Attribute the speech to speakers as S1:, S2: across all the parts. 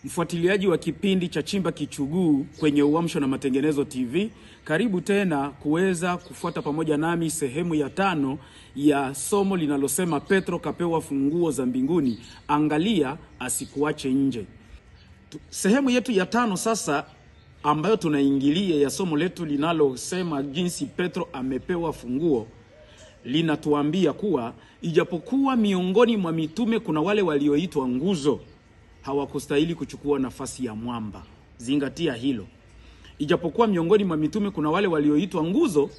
S1: Mfuatiliaji wa kipindi cha Chimba Kichuguu kwenye Uamsho na Matengenezo TV, karibu tena kuweza kufuata pamoja nami sehemu ya 5 ya somo linalosema Petro kapewa funguo za mbinguni, angalia asikuache nje. Sehemu yetu ya 5 sasa ambayo tunaingilia ya somo letu linalosema jinsi Petro amepewa funguo, linatuambia kuwa ijapokuwa miongoni mwa mitume kuna wale walioitwa nguzo, hawakustahili kuchukua nafasi ya mwamba. Zingatia hilo. Ijapokuwa miongoni mwa mitume kuna wale walioitwa nguzo,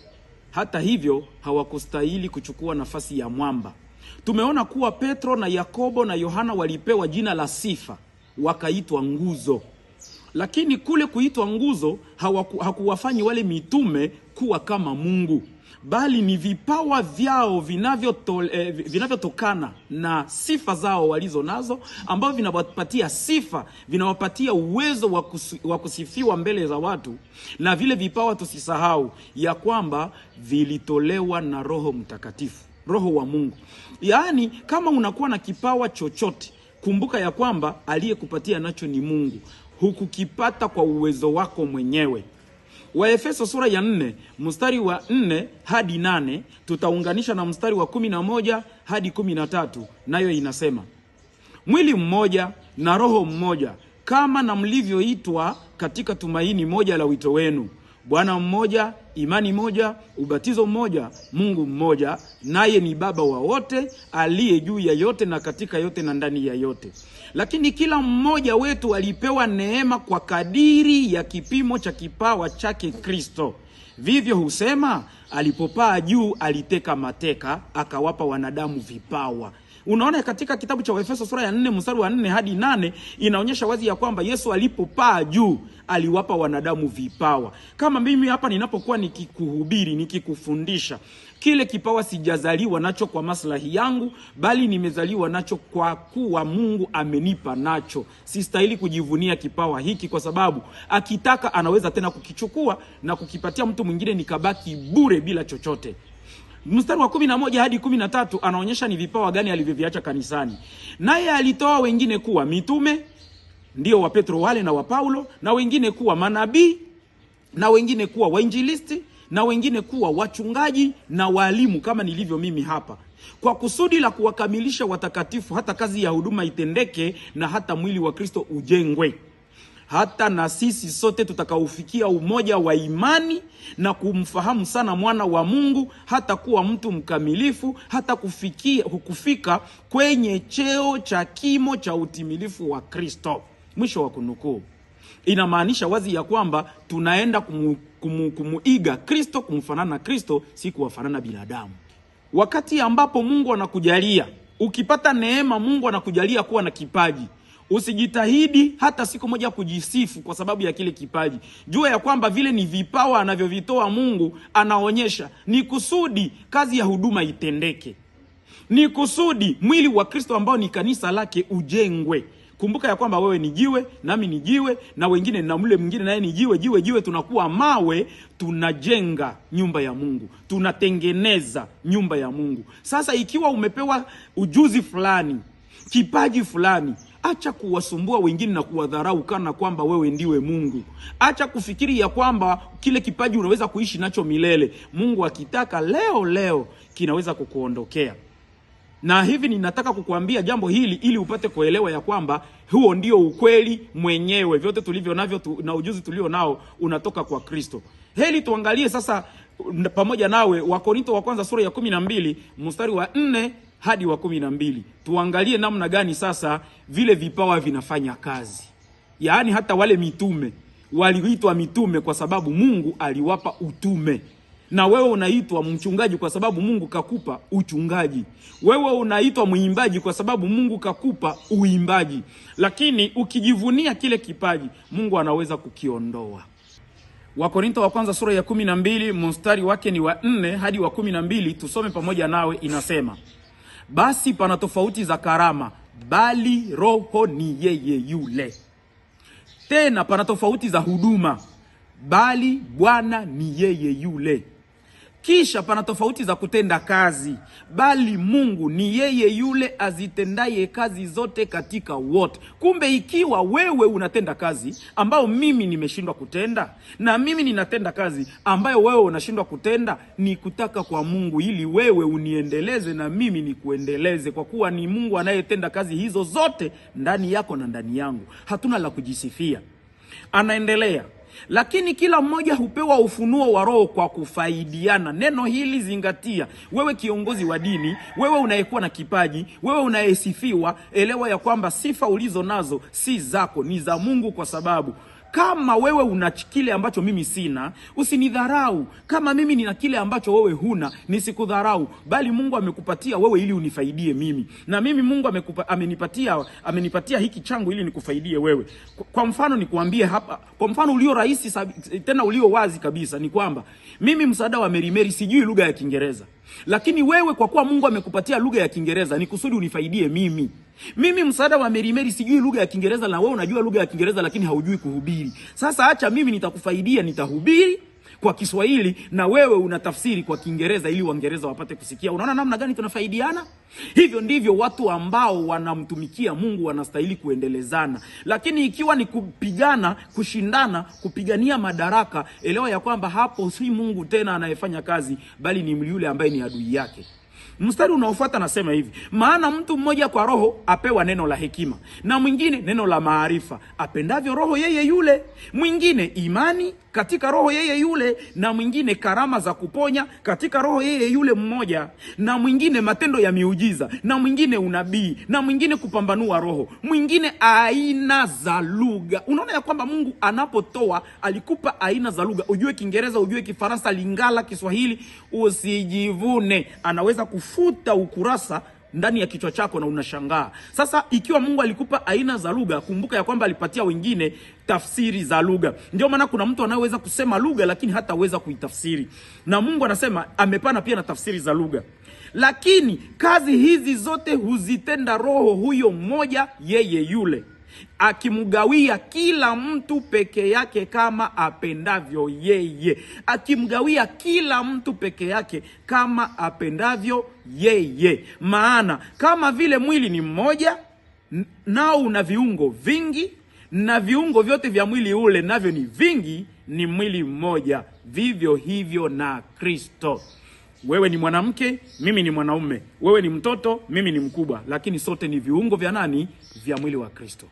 S1: hata hivyo hawakustahili kuchukua nafasi ya mwamba. Tumeona kuwa Petro na Yakobo na Yohana walipewa jina la sifa, wakaitwa nguzo. Lakini kule kuitwa nguzo hakuwafanyi wale mitume kuwa kama Mungu, bali ni vipawa vyao vinavyotokana na sifa zao walizo nazo, ambao vinawapatia sifa, vinawapatia uwezo wa kusifiwa mbele za watu. Na vile vipawa tusisahau ya kwamba vilitolewa na Roho Mtakatifu, Roho wa Mungu. Yaani kama unakuwa na kipawa chochote, kumbuka ya kwamba aliyekupatia nacho ni Mungu, hukukipata kwa uwezo wako mwenyewe. Waefeso sura ya 4 mstari wa 4 hadi 8 tutaunganisha na mstari wa 11 hadi 13, nayo inasema: mwili mmoja na roho mmoja, kama na mlivyoitwa katika tumaini moja la wito wenu, Bwana mmoja, imani moja, ubatizo mmoja, Mungu mmoja, naye ni Baba wa wote, aliye juu ya yote na katika yote na ndani ya yote. Lakini kila mmoja wetu alipewa neema kwa kadiri ya kipimo cha kipawa chake Kristo. Vivyo husema, alipopaa juu aliteka mateka, akawapa wanadamu vipawa. Unaona katika kitabu cha Waefeso sura ya 4 mstari wa 4 hadi 8 inaonyesha wazi ya kwamba Yesu alipopaa juu aliwapa wanadamu vipawa. Kama mimi hapa ninapokuwa nikikuhubiri, nikikufundisha, kile kipawa sijazaliwa nacho kwa maslahi yangu, bali nimezaliwa nacho kwa kuwa Mungu amenipa nacho. Sistahili kujivunia kipawa hiki, kwa sababu akitaka anaweza tena kukichukua na kukipatia mtu mwingine, nikabaki bure bila chochote. Mstari wa 11 hadi 13 anaonyesha ni vipawa gani alivyoviacha kanisani. Naye alitoa wengine kuwa mitume, ndio wa Petro wale na wa Paulo, na wengine kuwa manabii, na wengine kuwa wainjilisti, na wengine kuwa wachungaji na walimu kama nilivyo mimi hapa, kwa kusudi la kuwakamilisha watakatifu, hata kazi ya huduma itendeke, na hata mwili wa Kristo ujengwe, hata na sisi sote tutakaufikia umoja wa imani na kumfahamu sana mwana wa Mungu, hata kuwa mtu mkamilifu, hata kufika kwenye cheo cha kimo cha utimilifu wa Kristo. Mwisho wa kunukuu. Inamaanisha wazi ya kwamba tunaenda kumuiga Kristo, kumfanana na Kristo, si kuwafanana binadamu. Wakati ambapo Mungu anakujalia, ukipata neema, Mungu anakujalia kuwa na kipaji, usijitahidi hata siku moja kujisifu kwa sababu ya kile kipaji. Jua ya kwamba vile ni vipawa anavyovitoa Mungu, anaonyesha ni kusudi kazi ya huduma itendeke, ni kusudi mwili wa Kristo ambao ni kanisa lake ujengwe. Kumbuka ya kwamba wewe ni jiwe, nami ni jiwe, na wengine na mle mwingine naye ni jiwe, tunakuwa mawe, tunajenga nyumba ya Mungu, tunatengeneza nyumba ya Mungu. Sasa ikiwa umepewa ujuzi fulani, kipaji fulani, acha kuwasumbua wengine na kuwadharau kana kwamba wewe ndiwe Mungu. Acha kufikiri ya kwamba kile kipaji unaweza kuishi nacho milele. Mungu akitaka leo kinaweza kukuondokea. Na hivi ninataka kukuambia jambo hili ili upate kuelewa ya kwamba huo ndio ukweli mwenyewe. Vyote tulivyo navyo na ujuzi tulio nao unatoka kwa Kristo. Heli tuangalie sasa pamoja nawe Wakorintho wa kwanza sura ya 12 mstari wa 4 hadi wa 12. Tuangalie namna gani sasa vile vipawa vinafanya kazi. Yaani hata wale mitume waliitwa mitume kwa sababu Mungu aliwapa utume. Na wewe unaitwa mchungaji kwa sababu Mungu kakupa uchungaji. Wewe unaitwa mwimbaji kwa sababu Mungu kakupa uimbaji. Lakini ukijivunia kile kipaji, Mungu anaweza kukiondoa. Wakorintho wa kwanza sura ya 12 mstari wake ni wa 4 hadi wa 12, tusome pamoja nawe. Inasema: basi pana tofauti za karama, bali Roho ni yeye yule. Tena pana tofauti za huduma, bali Bwana ni yeye yule. Kisha pana tofauti za kutenda kazi, bali Mungu ni yeye yule azitendaye kazi zote katika wote. Kumbe ikiwa wewe unatenda kazi ambayo mimi nimeshindwa kutenda, na mimi ninatenda kazi ambayo wewe unashindwa kutenda, ni kutaka kwa Mungu ili wewe uniendeleze na mimi nikuendeleze, kwa kuwa ni Mungu anayetenda kazi hizo zote ndani yako na ndani yangu. Hatuna la kujisifia. Anaendelea, lakini kila mmoja hupewa ufunuo wa Roho kwa kufaidiana. Neno hili zingatia. Wewe kiongozi wa dini, wewe unayekuwa na kipaji, wewe unayesifiwa, elewa ya kwamba sifa ulizo nazo si zako, ni za Mungu, kwa sababu kama wewe una kile ambacho mimi sina, usinidharau. Kama mimi nina kile ambacho wewe huna, nisikudharau. Bali Mungu amekupatia wewe ili unifaidie mimi, na mimi Mungu amenipatia hiki changu ili nikufaidie wewe. Kwa mfano nikuambie hapa, kwa mfano ulio rahisi tena ulio wazi kabisa, ni kwamba mimi Msaada wa Merimeri sijui lugha ya Kiingereza. Lakini wewe kwa kuwa Mungu amekupatia lugha ya Kiingereza, ni kusudi unifaidie mimi. Mimi Msaada wa Merimeri sijui lugha ya Kiingereza, na wewe unajua lugha ya Kiingereza lakini haujui kuhubiri. Sasa acha mimi nitakufaidia, nitahubiri kwa Kiswahili na wewe unatafsiri kwa Kiingereza ili Waingereza wapate kusikia. Unaona namna gani tunafaidiana? Hivyo ndivyo watu ambao wanamtumikia Mungu wanastahili kuendelezana. Lakini ikiwa ni kupigana, kushindana, kupigania madaraka, elewa ya kwamba hapo si Mungu tena anayefanya kazi, bali ni yule ambaye ni adui yake. Mstari unaofuata nasema hivi: maana mtu mmoja kwa Roho apewa neno la hekima, na mwingine neno la maarifa, apendavyo Roho yeye yule; mwingine imani katika Roho yeye yule, na mwingine karama za kuponya katika Roho yeye yule mmoja, na mwingine matendo ya miujiza, na mwingine unabii, na mwingine kupambanua roho, mwingine aina za lugha. Unaona ya kwamba Mungu anapotoa alikupa aina za lugha. Ujue Kiingereza, ujue Kifaransa, Lingala, Kiswahili, usijivune. Anaweza kufuta ukurasa ndani ya kichwa chako na unashangaa. Sasa ikiwa Mungu alikupa aina za lugha, kumbuka ya kwamba alipatia wengine tafsiri za lugha. Ndio maana kuna mtu anayeweza kusema lugha lakini hataweza kuitafsiri. Na Mungu anasema amepana pia na tafsiri za lugha. Lakini kazi hizi zote huzitenda Roho huyo mmoja yeye yule, akimgawia kila mtu peke yake kama apendavyo yeye. Akimgawia kila mtu peke yake kama apendavyo yeye. Maana kama vile mwili ni mmoja, nao una viungo vingi, na viungo vyote vya mwili ule navyo ni vingi, ni mwili mmoja, vivyo hivyo na Kristo. Wewe ni mwanamke, mimi ni mwanaume. Wewe ni mtoto, mimi ni mkubwa, lakini sote ni viungo vya nani? Vya mwili wa Kristo.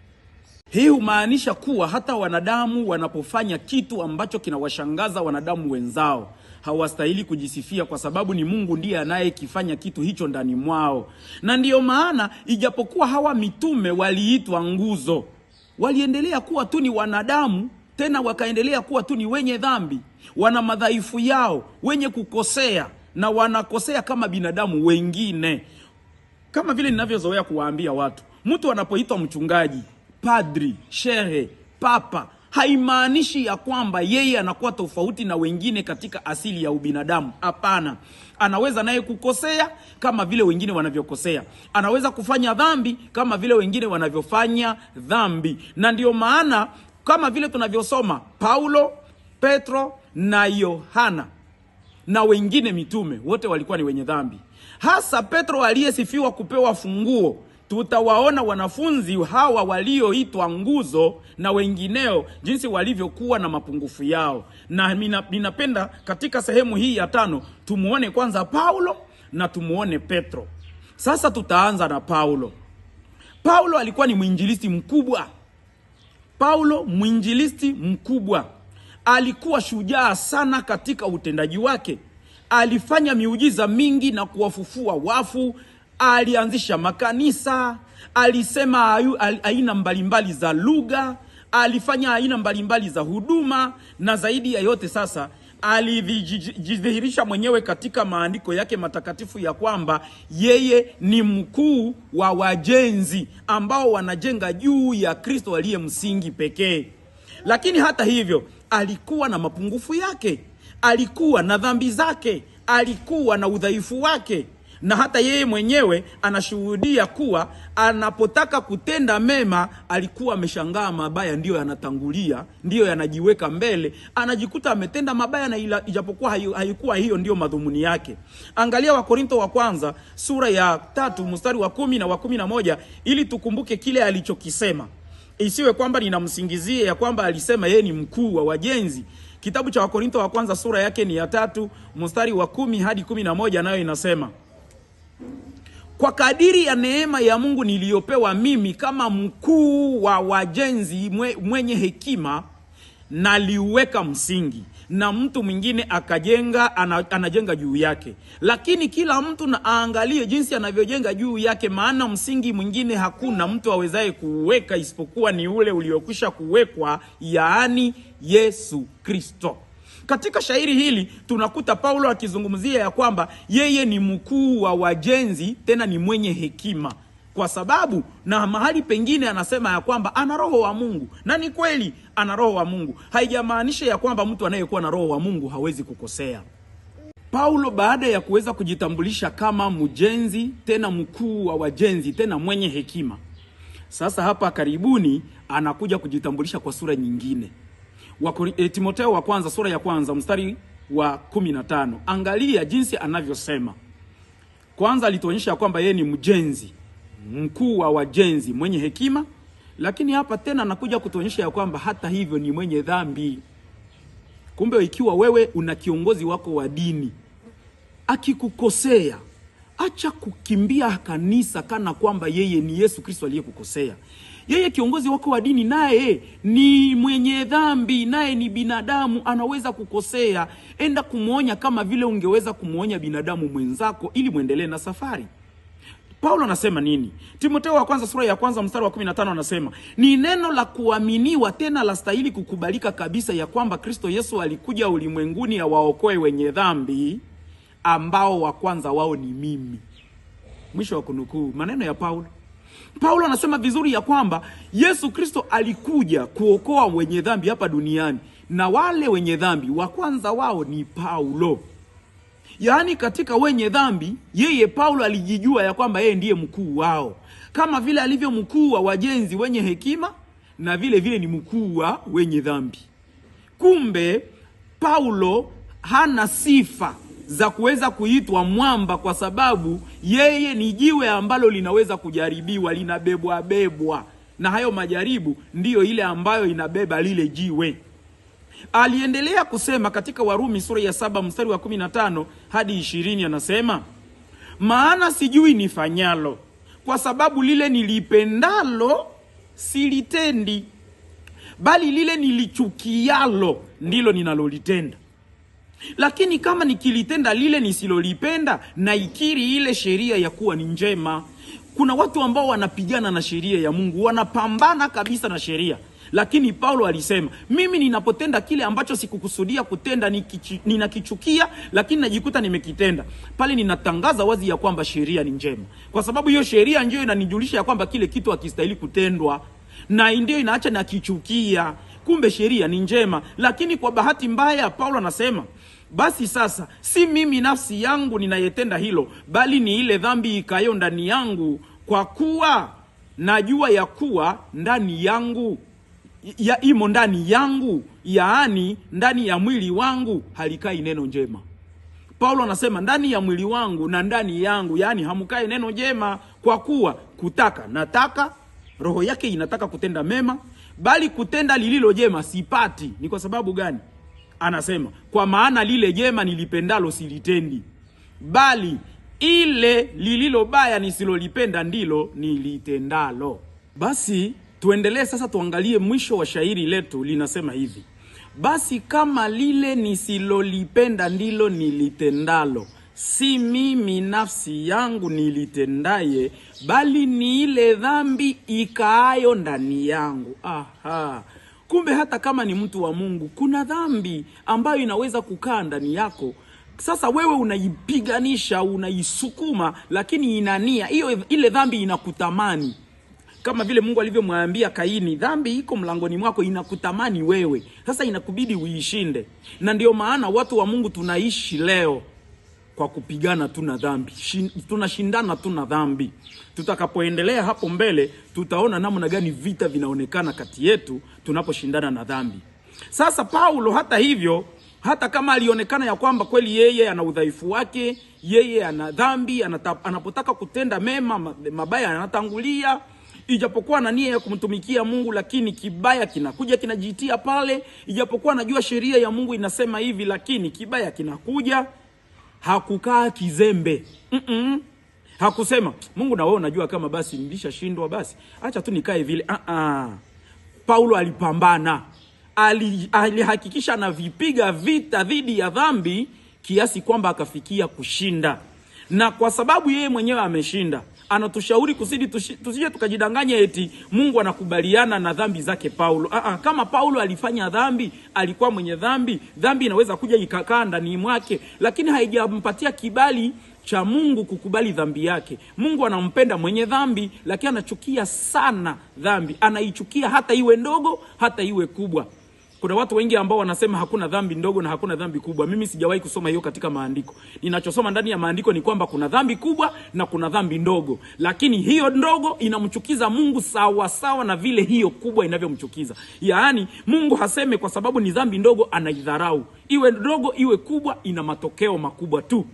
S1: Hii humaanisha kuwa hata wanadamu wanapofanya kitu ambacho kinawashangaza wanadamu wenzao, hawastahili kujisifia, kwa sababu ni Mungu ndiye anayekifanya kitu hicho ndani mwao. Na ndiyo maana ijapokuwa hawa mitume waliitwa nguzo, waliendelea kuwa tu ni wanadamu, tena wakaendelea kuwa tu ni wenye dhambi, wana madhaifu yao, wenye kukosea, na wanakosea kama binadamu wengine. Kama vile ninavyozoea kuwaambia watu, mtu anapoitwa mchungaji, padri, shehe, papa, haimaanishi ya kwamba yeye anakuwa tofauti na wengine katika asili ya ubinadamu. Hapana. Anaweza naye kukosea kama vile wengine wanavyokosea. Anaweza kufanya dhambi kama vile wengine wanavyofanya dhambi. Na ndio maana kama vile tunavyosoma Paulo, Petro na Yohana na wengine mitume, wote walikuwa ni wenye dhambi. Hasa Petro aliyesifiwa kupewa funguo. Tutawaona wanafunzi hawa walioitwa nguzo na wengineo jinsi walivyokuwa na mapungufu yao. Na ninapenda katika sehemu hii ya 5 tumuone kwanza Paulo na tumuone Petro. Sasa tutaanza na Paulo. Paulo alikuwa ni mwinjilisti mkubwa. Paulo mwinjilisti mkubwa. Alikuwa shujaa sana katika utendaji wake. Alifanya miujiza mingi na kuwafufua wafu. Alianzisha makanisa, alisema aina mbalimbali za lugha, alifanya aina mbalimbali za huduma, na zaidi ya yote sasa alijidhihirisha mwenyewe katika maandiko yake matakatifu ya kwamba yeye ni mkuu wa wajenzi ambao wanajenga juu ya Kristo aliye msingi pekee. Lakini hata hivyo alikuwa na mapungufu yake, alikuwa na dhambi zake, alikuwa na udhaifu wake. Na hata yeye mwenyewe anashuhudia kuwa anapotaka kutenda mema alikuwa ameshangaa mabaya ndiyo yanatangulia, ndiyo yanajiweka mbele, anajikuta ametenda mabaya na ijapokuwa haikuwa hiyo ndiyo madhumuni yake. Angalia Wakorintho wa kwanza sura ya 3 mstari wa 10 na wa 11 ili tukumbuke kile alichokisema. Isiwe kwamba ninamsingizia ya kwamba alisema yeye ni mkuu wa wajenzi. Kitabu cha Wakorintho wa kwanza sura yake ni ya 3 mstari wa 10 hadi 11, nayo inasema: kwa kadiri ya neema ya Mungu niliyopewa mimi kama mkuu wa wajenzi mwenye hekima, naliweka msingi na mtu mwingine akajenga, anajenga juu yake. Lakini kila mtu na aangalie jinsi anavyojenga juu yake, maana msingi mwingine hakuna mtu awezaye kuweka isipokuwa ni ule uliokwisha kuwekwa, yaani Yesu Kristo. Katika shairi hili tunakuta Paulo akizungumzia ya kwamba yeye ni mkuu wa wajenzi, tena ni mwenye hekima. Kwa sababu na mahali pengine anasema ya kwamba ana roho wa Mungu. Na ni kweli ana roho wa Mungu. Haijamaanisha ya kwamba mtu anayekuwa na roho wa Mungu hawezi kukosea. Paulo baada ya kuweza kujitambulisha kama mjenzi, tena mkuu wa wajenzi, tena mwenye hekima, sasa hapa karibuni anakuja kujitambulisha kwa sura nyingine. Timotheo wa kwanza sura ya kwanza mstari wa 15. Angalia jinsi anavyosema. Kwanza alituonyesha kwamba yeye ni mjenzi, mkuu wa wajenzi, mwenye hekima, lakini hapa tena anakuja kutuonyesha ya kwamba hata hivyo ni mwenye dhambi. Kumbe ikiwa wewe una kiongozi wako wa dini akikukosea, acha kukimbia kanisa kana kwamba yeye ni Yesu Kristo aliyekukosea. Yeye kiongozi wako wa dini naye ni mwenye dhambi, naye ni binadamu, anaweza kukosea. Enda kumuonya kama vile ungeweza kumuonya binadamu mwenzako ili muendelee na safari. Paulo anasema nini? Timotheo wa kwanza sura ya kwanza mstari wa 15 anasema: ni neno la kuaminiwa tena la stahili kukubalika kabisa ya kwamba Kristo Yesu alikuja ulimwenguni awaokoe wenye dhambi, ambao wa kwanza wao ni mimi. Mwisho wa kunukuu maneno ya Paulo. Paulo anasema vizuri ya kwamba Yesu Kristo alikuja kuokoa wenye dhambi hapa duniani, na wale wenye dhambi wa kwanza wao ni Paulo. Yaani katika wenye dhambi, yeye Paulo alijijua ya kwamba yeye ndiye mkuu wao. Kama vile alivyo mkuu wa wajenzi wenye hekima, na vile vile ni mkuu wa wenye dhambi. Kumbe Paulo hana sifa za kuweza kuitwa mwamba, kwa sababu yeye ni jiwe ambalo linaweza kujaribiwa, linabebwa, na hayo majaribu ndiyo ile ambayo inabeba lile jiwe. Aliendelea kusema katika Warumi sura ya 7 mstari wa 15 hadi 20, anasema: maana sijui nifanyalo, kwa sababu lile nilipendalo silitendi, bali lile nilichukialo ndilo ninalolitenda. Lakini kama nikilitenda lile nisilolipenda, naikiri ile sheria ya kuwa ni njema. Kuna watu ambao wanapigana na sheria ya Mungu, wanapambana kabisa na sheria. Lakini Paulo alisema, mimi ninapotenda kile ambacho sikukusudia kutenda ninakichukia, lakini najikuta nimekitenda. Pale ninatangaza wazi ya kwamba sheria ni njema. Kwa sababu hiyo sheria ndio inanijulisha ya kwamba kile kitu hakistahili kutendwa, na ndio inaacha na kichukia. Kumbe sheria ni njema. Lakini kwa bahati mbaya Paulo anasema, basi sasa si mimi nafsi yangu ninayetenda hilo, bali ni ile dhambi ikayo ndani yangu, kwa kuwa najua ya kuwa ndani yangu imo ndani yangu, yaani ndani ya mwili wangu halikai neno njema. Paulo anasema ndani ya mwili wangu na ndani yangu, yaani hamukai neno njema. Kwa kuwa kutaka nataka, roho yake inataka kutenda mema, bali kutenda lililo jema sipati. Ni kwa sababu gani? Anasema, kwa maana lile jema nilipendalo silitendi, bali ile lililo baya nisilolipenda ndilo nilitendalo. Basi tuendelee sasa, tuangalie mwisho wa shairi letu. Linasema hivi: basi kama lile nisilolipenda ndilo nilitendalo, si mimi nafsi yangu nilitendaye, bali ni ile dhambi ikaayo ndani yangu. Aha. Kumbe hata kama ni mtu wa Mungu, kuna dhambi ambayo inaweza kukaa ndani yako. Sasa wewe unaipiganisha, unaisukuma, lakini inania ile dhambi inakutamani. Kama vile Mungu alivyomwambia Kaini, dhambi iko mlangoni mwako, inakutamani wewe. Sasa inakubidi uishinde. Na ndio maana watu wa Mungu tunaishi leo kwa kupigana tu na dhambi. Tunashindana tu na dhambi. Tutakapoendelea hapo mbele, tutaona namna gani vita vinaonekana kati yetu tunaposhindana na dhambi. Sasa Paulo hata hivyo, hata kama alionekana ya kwamba kweli yeye ana udhaifu wake, yeye ana dhambi, anapotaka kutenda mema, mabaya anatangulia. Ijapokuwa na nia ya kumtumikia Mungu, lakini kibaya kinakuja kinajitia pale. Ijapokuwa anajua sheria ya Mungu inasema hivi, lakini kibaya kinakuja. Hakukaa kizembe. Hakusema, Mungu na wewe unajua kama basi nilishashindwa, basi acha tu nikae vile. Paulo alipambana. Alihakikisha anavipiga vita dhidi ya dhambi kiasi kwamba akafikia kushinda. Na kwa sababu yeye mwenyewe ameshinda, anatushauri kusidi tusije tukajidanganya eti Mungu anakubaliana na dhambi zake Paulo. Kama Paulo alifanya dhambi, alikuwa mwenye dhambi, dhambi inaweza kuja ikakaa ndani mwake, lakini haijampatia kibali cha Mungu kukubali dhambi yake. Mungu anampenda mwenye dhambi, lakini anachukia sana dhambi. Anaichukia hata iwe ndogo, hata iwe kubwa. Kuna watu wengi ambao wanasema hakuna dhambi ndogo na hakuna dhambi kubwa. Mimi sijawahi kusoma hiyo katika maandiko. Ninachosoma ndani ya maandiko ni kwamba kuna dhambi kubwa na kuna dhambi ndogo. Lakini hiyo ndogo inamchukiza Mungu sawa sawa na vile hiyo kubwa inavyomchukiza. Yaani Mungu haseme kwa sababu ni dhambi ndogo anaidharau. Iwe ndogo iwe kubwa, ina matokeo makubwa tu.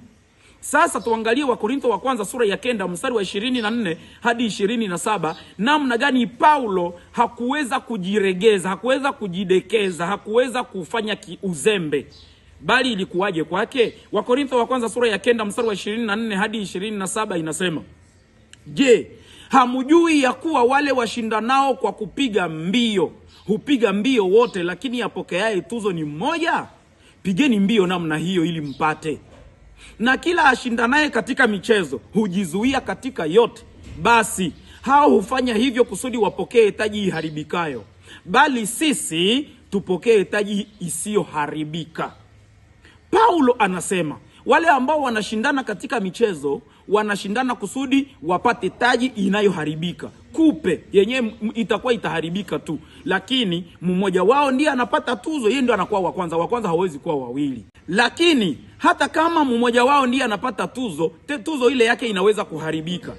S1: Sasa tuangalie Wakorintho wa kwanza sura ya 9 mstari wa 24 hadi 27, namna gani Paulo hakuweza kujiregeza, hakuweza kujidekeza, hakuweza kufanya uzembe, bali ilikuwaje kwake. Wakorintho wa kwanza sura ya 9 mstari wa 24 hadi 27 inasema, je, hamjui ya kuwa wale washindanao kwa kupiga mbio hupiga mbio wote, lakini apokeaye tuzo ni mmoja? Pigeni mbio namna hiyo ili mpate. Na kila ashindanaye katika michezo hujizuia katika yote. Basi hao hufanya hivyo kusudi wapokee taji iharibikayo, bali sisi tupokee taji isiyoharibika. Paulo anasema wale ambao wanashindana katika michezo wanashindana kusudi wapate taji inayoharibika. Kupe yenyewe itakuwa itaharibika tu, lakini mmoja wao ndiye anapata tuzo, yeye ndio anakuwa wa kwanza. Wa kwanza hawezi kuwa wawili. Lakini hata kama mmoja wao ndiye anapata tuzo, tuzo ile yake inaweza kuharibika.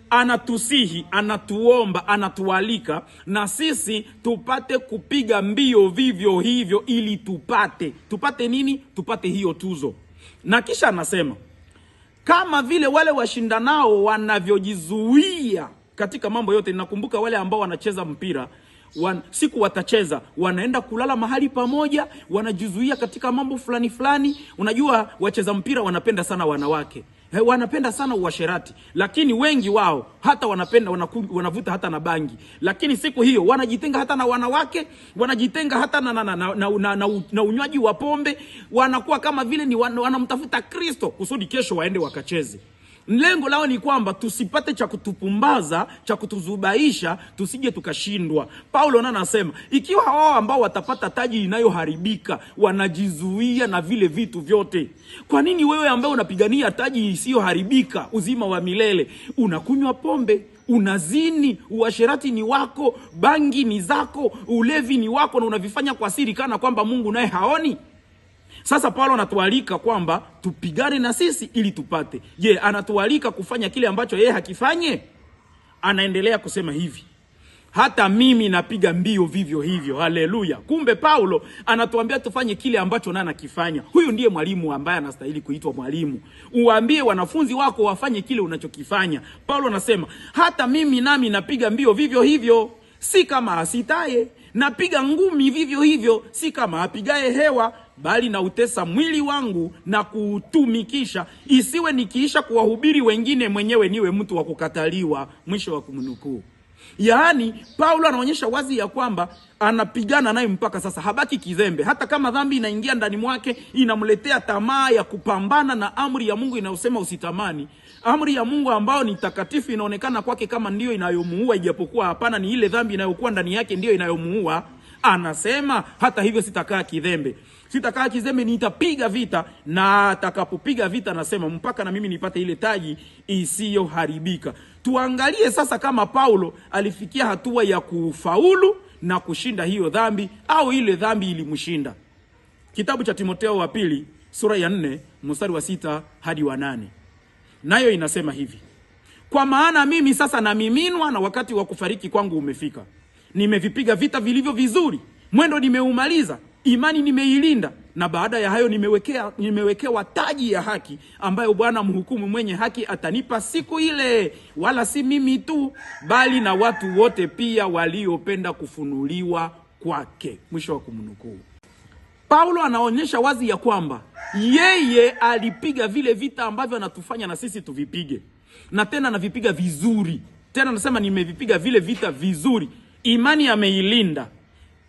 S1: Anatusihi, anatuomba, anatualika na sisi tupate kupiga mbio vivyo hivyo ili tupate nini? Tupate hiyo tuzo. Na kisha anasema kama vile wale washindanao wanavyojizuia katika mambo yote. Ninakumbuka wale ambao wanacheza mpira, siku watacheza, wanaenda kulala mahali pamoja, wanajizuia katika mambo fulani fulani. Unajua wacheza mpira wanapenda sana wanawake, wanapenda sana uasherati, lakini wengi wao hata wanapenda wanavuta hata na bangi. Lakini siku hiyo wanajitenga hata na wanawake, wanajitenga hata na unywaji wa pombe. Wanakuwa kama vile ni wanamtafuta Kristo kusudi kesho waende wakacheze. Lengo lao ni kwamba tusipate cha kutupumbaza, cha kutuzubaisha, tusije tukashindwa. Paulo anasema ikiwa hao ambao watapata taji inayoharibika wanajizuia na vile vitu vyote, kwa nini wewe ambaye unapigania taji isiyoharibika, uzima wa milele, unakunywa pombe, unazini, uasherati ni wako, bangi ni zako, ulevi ni wako, na unavifanya kwa siri kana kwamba Mungu naye haoni? Sasa Paulo anatualika kwamba tupigane na sisi ili tupate. Je, anatualika kufanya kile ambacho yeye hakifanye? Anaendelea kusema hivi, hata mimi napiga mbio vivyo hivyo. Haleluya. Kumbe Paulo anatuambia tufanye kile ambacho naye anakifanya. Huyu ndiye mwalimu ambaye anastahili kuitwa mwalimu. Uambie wanafunzi wako wafanye kile unachokifanya. Paulo anasema hata mimi nami napiga mbio vivyo hivyo, si kama asitaye, napiga ngumi vivyo hivyo, si kama apigaye hewa, bali na utesa mwili wangu na kuutumikisha, isiwe nikiisha kuwahubiri wengine mwenyewe niwe mtu wa kukataliwa. Mwisho wa kumnukuu. Yaani Paulo anaonyesha wazi ya kwamba anapigana naye mpaka sasa, habaki kizembe. Hata kama dhambi inaingia ndani mwake, inamletea tamaa ya kupambana na amri ya Mungu inayosema usitamani. Amri ya Mungu ambao ni takatifu inaonekana kwake kama ndio inayomuua, ijapokuwa hapana, ni ile dhambi inayokuwa ndani yake ndio inayomuua. Anasema hata hivyo sitakaa kizembe. Sitakaa kizembe, nitapiga vita, na atakapopiga vita anasema mpaka na mimi nipate ile taji isiyoharibika. Tuangalie sasa kama Paulo alifikia hatua ya kufaulu na kushinda hiyo dhambi, au ile dhambi ilimshinda. Kitabu cha Timotheo wa pili sura ya 4 mstari wa 6 hadi wa 8. Nayo inasema hivi: kwa maana mimi sasa namiminwa na wakati wa kufariki kwangu umefika. Nimevipiga vita vilivyo vizuri, mwendo nimeumaliza, imani nimeilinda, na baada ya hayo nimewekewa taji ya haki, ambayo Bwana mhukumu mwenye haki atanipa siku ile, wala si mimi tu, bali na watu wote pia waliopenda kufunuliwa kwake. Mwisho wa kumnukuu. Paulo anaonyesha wazi ya kwamba yeye alipiga vile vita ambavyo anatufanya na sisi tuvipige, na tena anavipiga vizuri. Tena anasema nimevipiga vile vita vizuri, imani ameilinda,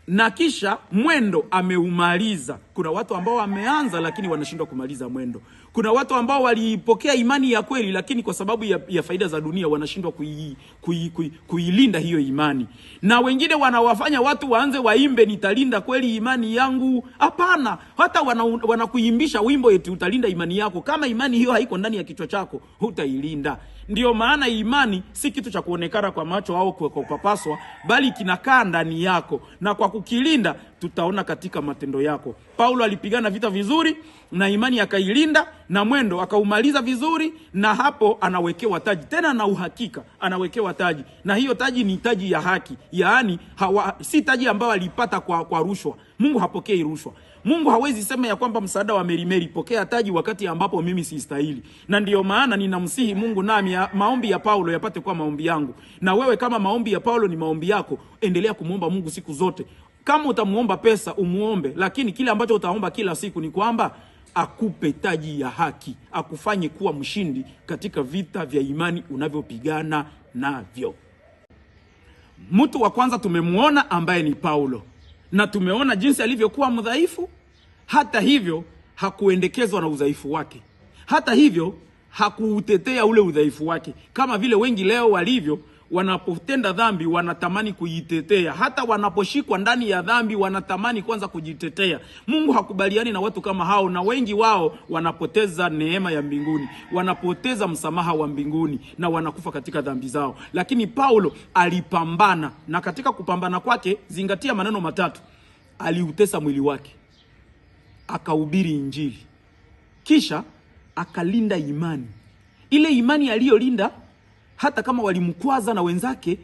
S1: na kisha mwendo ameumaliza. Kuna watu ambao wameanza lakini wanashindwa kumaliza mwendo. Kuna watu ambao walipokea imani ya kweli, lakini kwa sababu ya faida za dunia wanashindwa kuilinda hiyo imani. Na wengine wanawafanya watu waanze waimbe nitalinda kweli imani yangu. Hapana, hata wanakuimbisha wimbo eti utalinda imani yako. Kama imani hiyo haiko ndani ya kichwa chako, hutailinda. Ndio maana imani si kitu cha kuonekana kwa macho au kwa kupaswa, bali kinakaa ndani yako, na kwa kukilinda tutaona katika matendo yako. Paulo alipigana vita vizuri na imani akailinda, na mwendo akaumaliza vizuri, na hapo anawekewa taji, tena na uhakika anawekewa taji. Na hiyo taji ni taji ya haki. Yaani si taji ambayo alipata kwa rushwa. Mungu hapokei rushwa. Mungu hawezi sema ya kwamba msaada wa Mary pokea taji wakati ambapo mimi sistahili. Na ndiyo maana ninamsihi Mungu nami maombi ya Paulo yapate kuwa maombi yangu. Na wewe kama maombi ya Paulo ni maombi yako, endelea kumuomba Mungu siku zote. Kama utamuomba pesa, umuombe, lakini kile ambacho utaomba kila siku ni kwamba akupe taji ya haki, akufanye kuwa mshindi katika vita vya imani unavyopigana navyo. Mtu wa kwanza tumemuona ambaye ni Paulo, na tumeona jinsi alivyokuwa mdhaifu. Hata hivyo hakuendekezwa na udhaifu wake. Hata hivyo hakuutetea ule udhaifu wake, kama vile wengi leo walivyo. Wanapotenda dhambi wanatamani kujitetea. Hata wanaposhikwa ndani ya dhambi wanatamani kwanza kujitetea. Mungu hakubaliani na watu kama hao, na wengi wao wanapoteza neema ya mbinguni, wanapoteza msamaha wa mbinguni, na wanakufa katika dhambi zao. Lakini Paulo alipambana, na katika kupambana kwake, zingatia maneno matatu: aliutesa mwili wake, akahubiri Injili, kisha akalinda imani. Ile imani aliyolinda, hata kama walimkwaza na wenzake,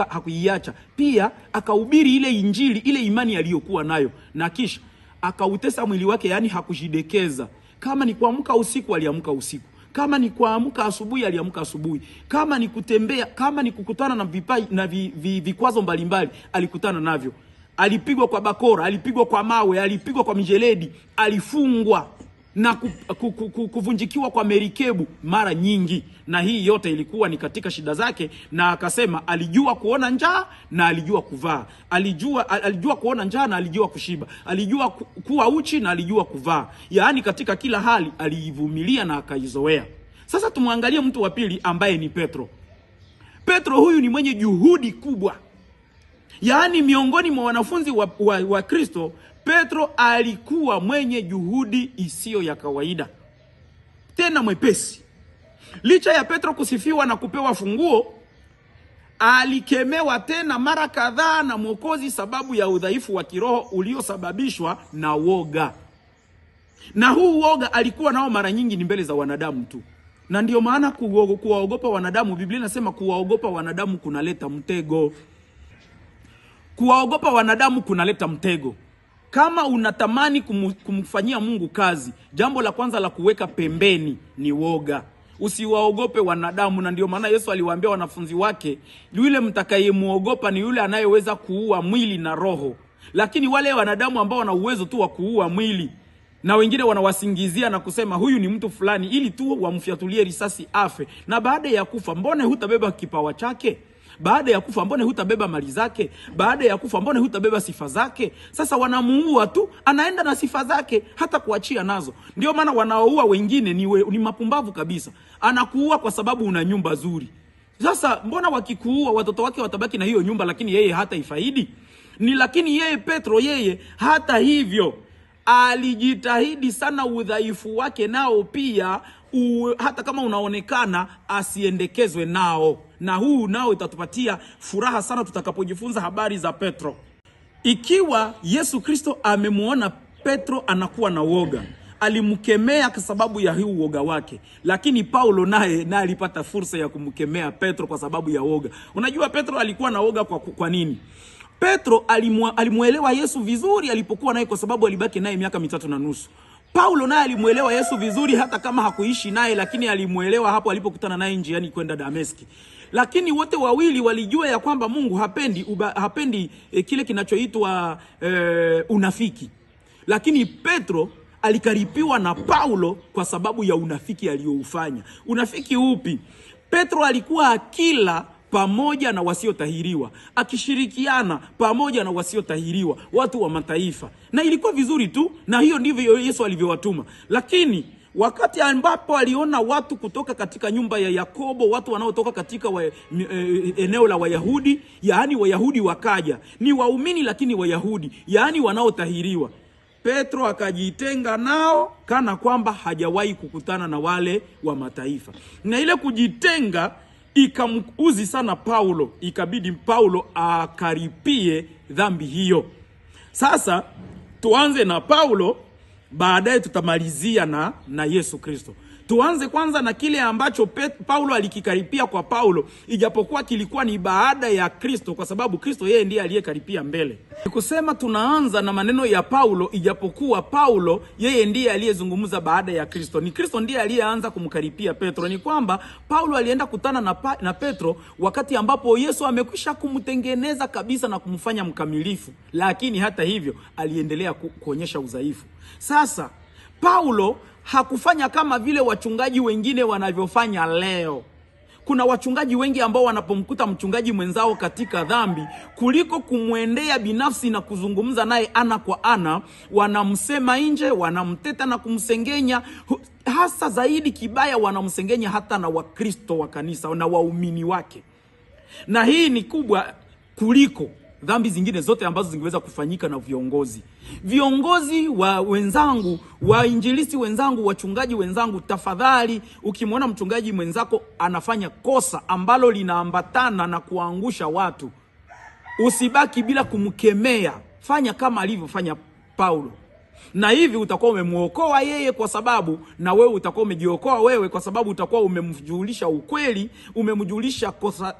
S1: hakuiacha. Pia akahubiri ile Injili, ile imani aliyokuwa nayo, na kisha akautesa mwili wake. Yani hakujidekeza. Kama ni kuamka usiku, aliamka usiku. Kama ni kuamka asubuhi, aliamka asubuhi. Kama ni kutembea, kama ni kukutana na vikwazo mbalimbali, alikutana navyo. Alipigwa kwa bakora, alipigwa kwa mawe, alipigwa kwa mijeledi, alifungwa na kuvunjikiwa kwa merikebu mara nyingi. Na hii yote ilikuwa ni katika shida zake. Na akasema alijua kuona njaa na alijua kuvaa. Alijua kuona njaa na alijua kushiba. Alijua kuwa uchi na alijua kuvaa. Yaani katika kila hali aliivumilia na akaizoea. Sasa tumwangalie mtu wa pili ambaye ni Petro. Petro huyu ni mwenye juhudi kubwa. Yaani miongoni mwa wanafunzi wa Kristo, Petro alikuwa mwenye juhudi isiyo ya kawaida, tena mwepesi. Licha ya Petro kusifiwa na kupewa funguo, alikemewa tena mara kadhaa na Mwokozi sababu ya udhaifu wa kiroho uliosababishwa na woga. Na huu woga alikuwa nao mara nyingi ni mbele za wanadamu tu. Na ndiyo maana kuwaogopa wanadamu, Biblia inasema kuwaogopa wanadamu kunaleta mtego. Kuwaogopa wanadamu kunaleta mtego. Kama unatamani kumfanyia Mungu kazi, jambo la kwanza la kuweka pembeni ni woga. Usiwaogope wanadamu. Na ndio maana Yesu aliwaambia wanafunzi wake, yule mtakayemuogopa ni yule anayeweza kuua mwili na roho. Lakini wale wanadamu ambao wana uwezo tu wa kuua mwili, na wengine wanawasingizia na kusema huyu ni mtu fulani, ili tu wamfiatulie risasi afe. Na baada ya kufa, mbona hutabeba kipawa chake? Baada ya kufa, mbona hutabeba mali zake? Baada ya kufa, mbona hutabeba sifa zake? Sasa wanamuua tu, anaenda na sifa zake, hata kuachia nazo. Ndio maana wanaoua wengine ni mapumbavu kabisa. Anakuua kwa sababu una nyumba nzuri. Sasa mbona wakikuua watoto wake watabaki na hiyo nyumba, lakini yeye hata ifaidi? Lakini yeye Petro, yeye hata hivyo alijitahidi sana udhaifu wake nao pia hata kama unaonekana asiendekezwe nao. Na huu nao itatupatia furaha sana tutakapojifunza habari za Petro. Ikiwa Yesu Kristo amemuona Petro anakuwa na woga, alimkemea kwa sababu ya hii uoga wake, lakini Paulo naye alipata fursa ya kumkemea Petro kwa sababu ya woga. Unajua Petro alikuwa na woga kwa nini? Petro alimuelewa Yesu vizuri alipokuwa naye, kwa sababu alibaki naye miaka 3.5. Paulo naye alimuelewa Yesu vizuri hata kama hakuishi naye, lakini alimuelewa hapo alipokutana naye njiani kwenda Dameski. Lakini wote wawili walijua ya kwamba Mungu hapendi kile kinachoitwa unafiki. Lakini Petro alikaripiwa na Paulo kwa sababu ya unafiki aliyoufanya. Unafiki upi? Petro alikuwa akila pamoja na wasiotahiriwa, akishirikiana pamoja na wasiotahiriwa, watu wa mataifa, na ilikuwa vizuri tu, na hiyo ndivyo Yesu alivyowatuma. Lakini wakati ambapo aliona watu kutoka katika nyumba ya Yakobo, watu wanaotoka katika eneo la Wayahudi, yaani Wayahudi wakaja, ni waumini lakini Wayahudi, yaani wanaotahiriwa, Petro akajitenga nao kana kwamba hajawahi kukutana na wale wa mataifa. Na ile kujitenga ikamuuzi sana Paulo, ikabidi Paulo akaripie dhambi hiyo. Sasa tuanze na Paulo, baadaye tutamalizia na Yesu Kristo. Tuanze kwanza na kile ambacho Paulo alikikaripia kwa Paulo, ijapokuwa kilikuwa ni baada ya Kristo, kwa sababu Kristo yeye ndiye aliyekaripia mbele. Kusema tunaanza na maneno ya Paulo, ijapokuwa Paulo yeye ndiye aliyezungumza baada ya Kristo. Ni Kristo ndiye aliyeanza kumkaripia Petro. Ni kwamba Paulo alienda kutana na Petro wakati ambapo Yesu amekwisha kumtengeneza kabisa na kumfanya mkamilifu, lakini hata hivyo aliendelea kuonyesha udhaifu. Sasa Paulo hakufanya kama vile wachungaji wengine wanavyofanya leo. Kuna wachungaji wengi ambao wanapomkuta mchungaji mwenzao katika dhambi, kuliko kumwendea binafsi na kuzungumza naye ana kwa ana, wanamsema nje, wanamteta na kumsengenya. Hasa zaidi kibaya, wanamsengenya hata na Wakristo wa kanisa na waumini wake. Na hii ni kubwa kuliko dhambi zingine zote ambazo zingeweza kufanyika na viongozi wa wenzangu, wainjilisti wenzangu, wachungaji wenzangu, tafadhali ukimwona mchungaji mwenzako anafanya kosa ambalo linaambatana na kuangusha watu, usibaki bila kumkemea. Fanya kama alivyofanya Paulo, na hivi utakuwa umemuokoa yeye, kwa sababu na wewe utakuwa umejiokoa wewe, kwa sababu utakuwa umemjulisha ukweli, umemjulisha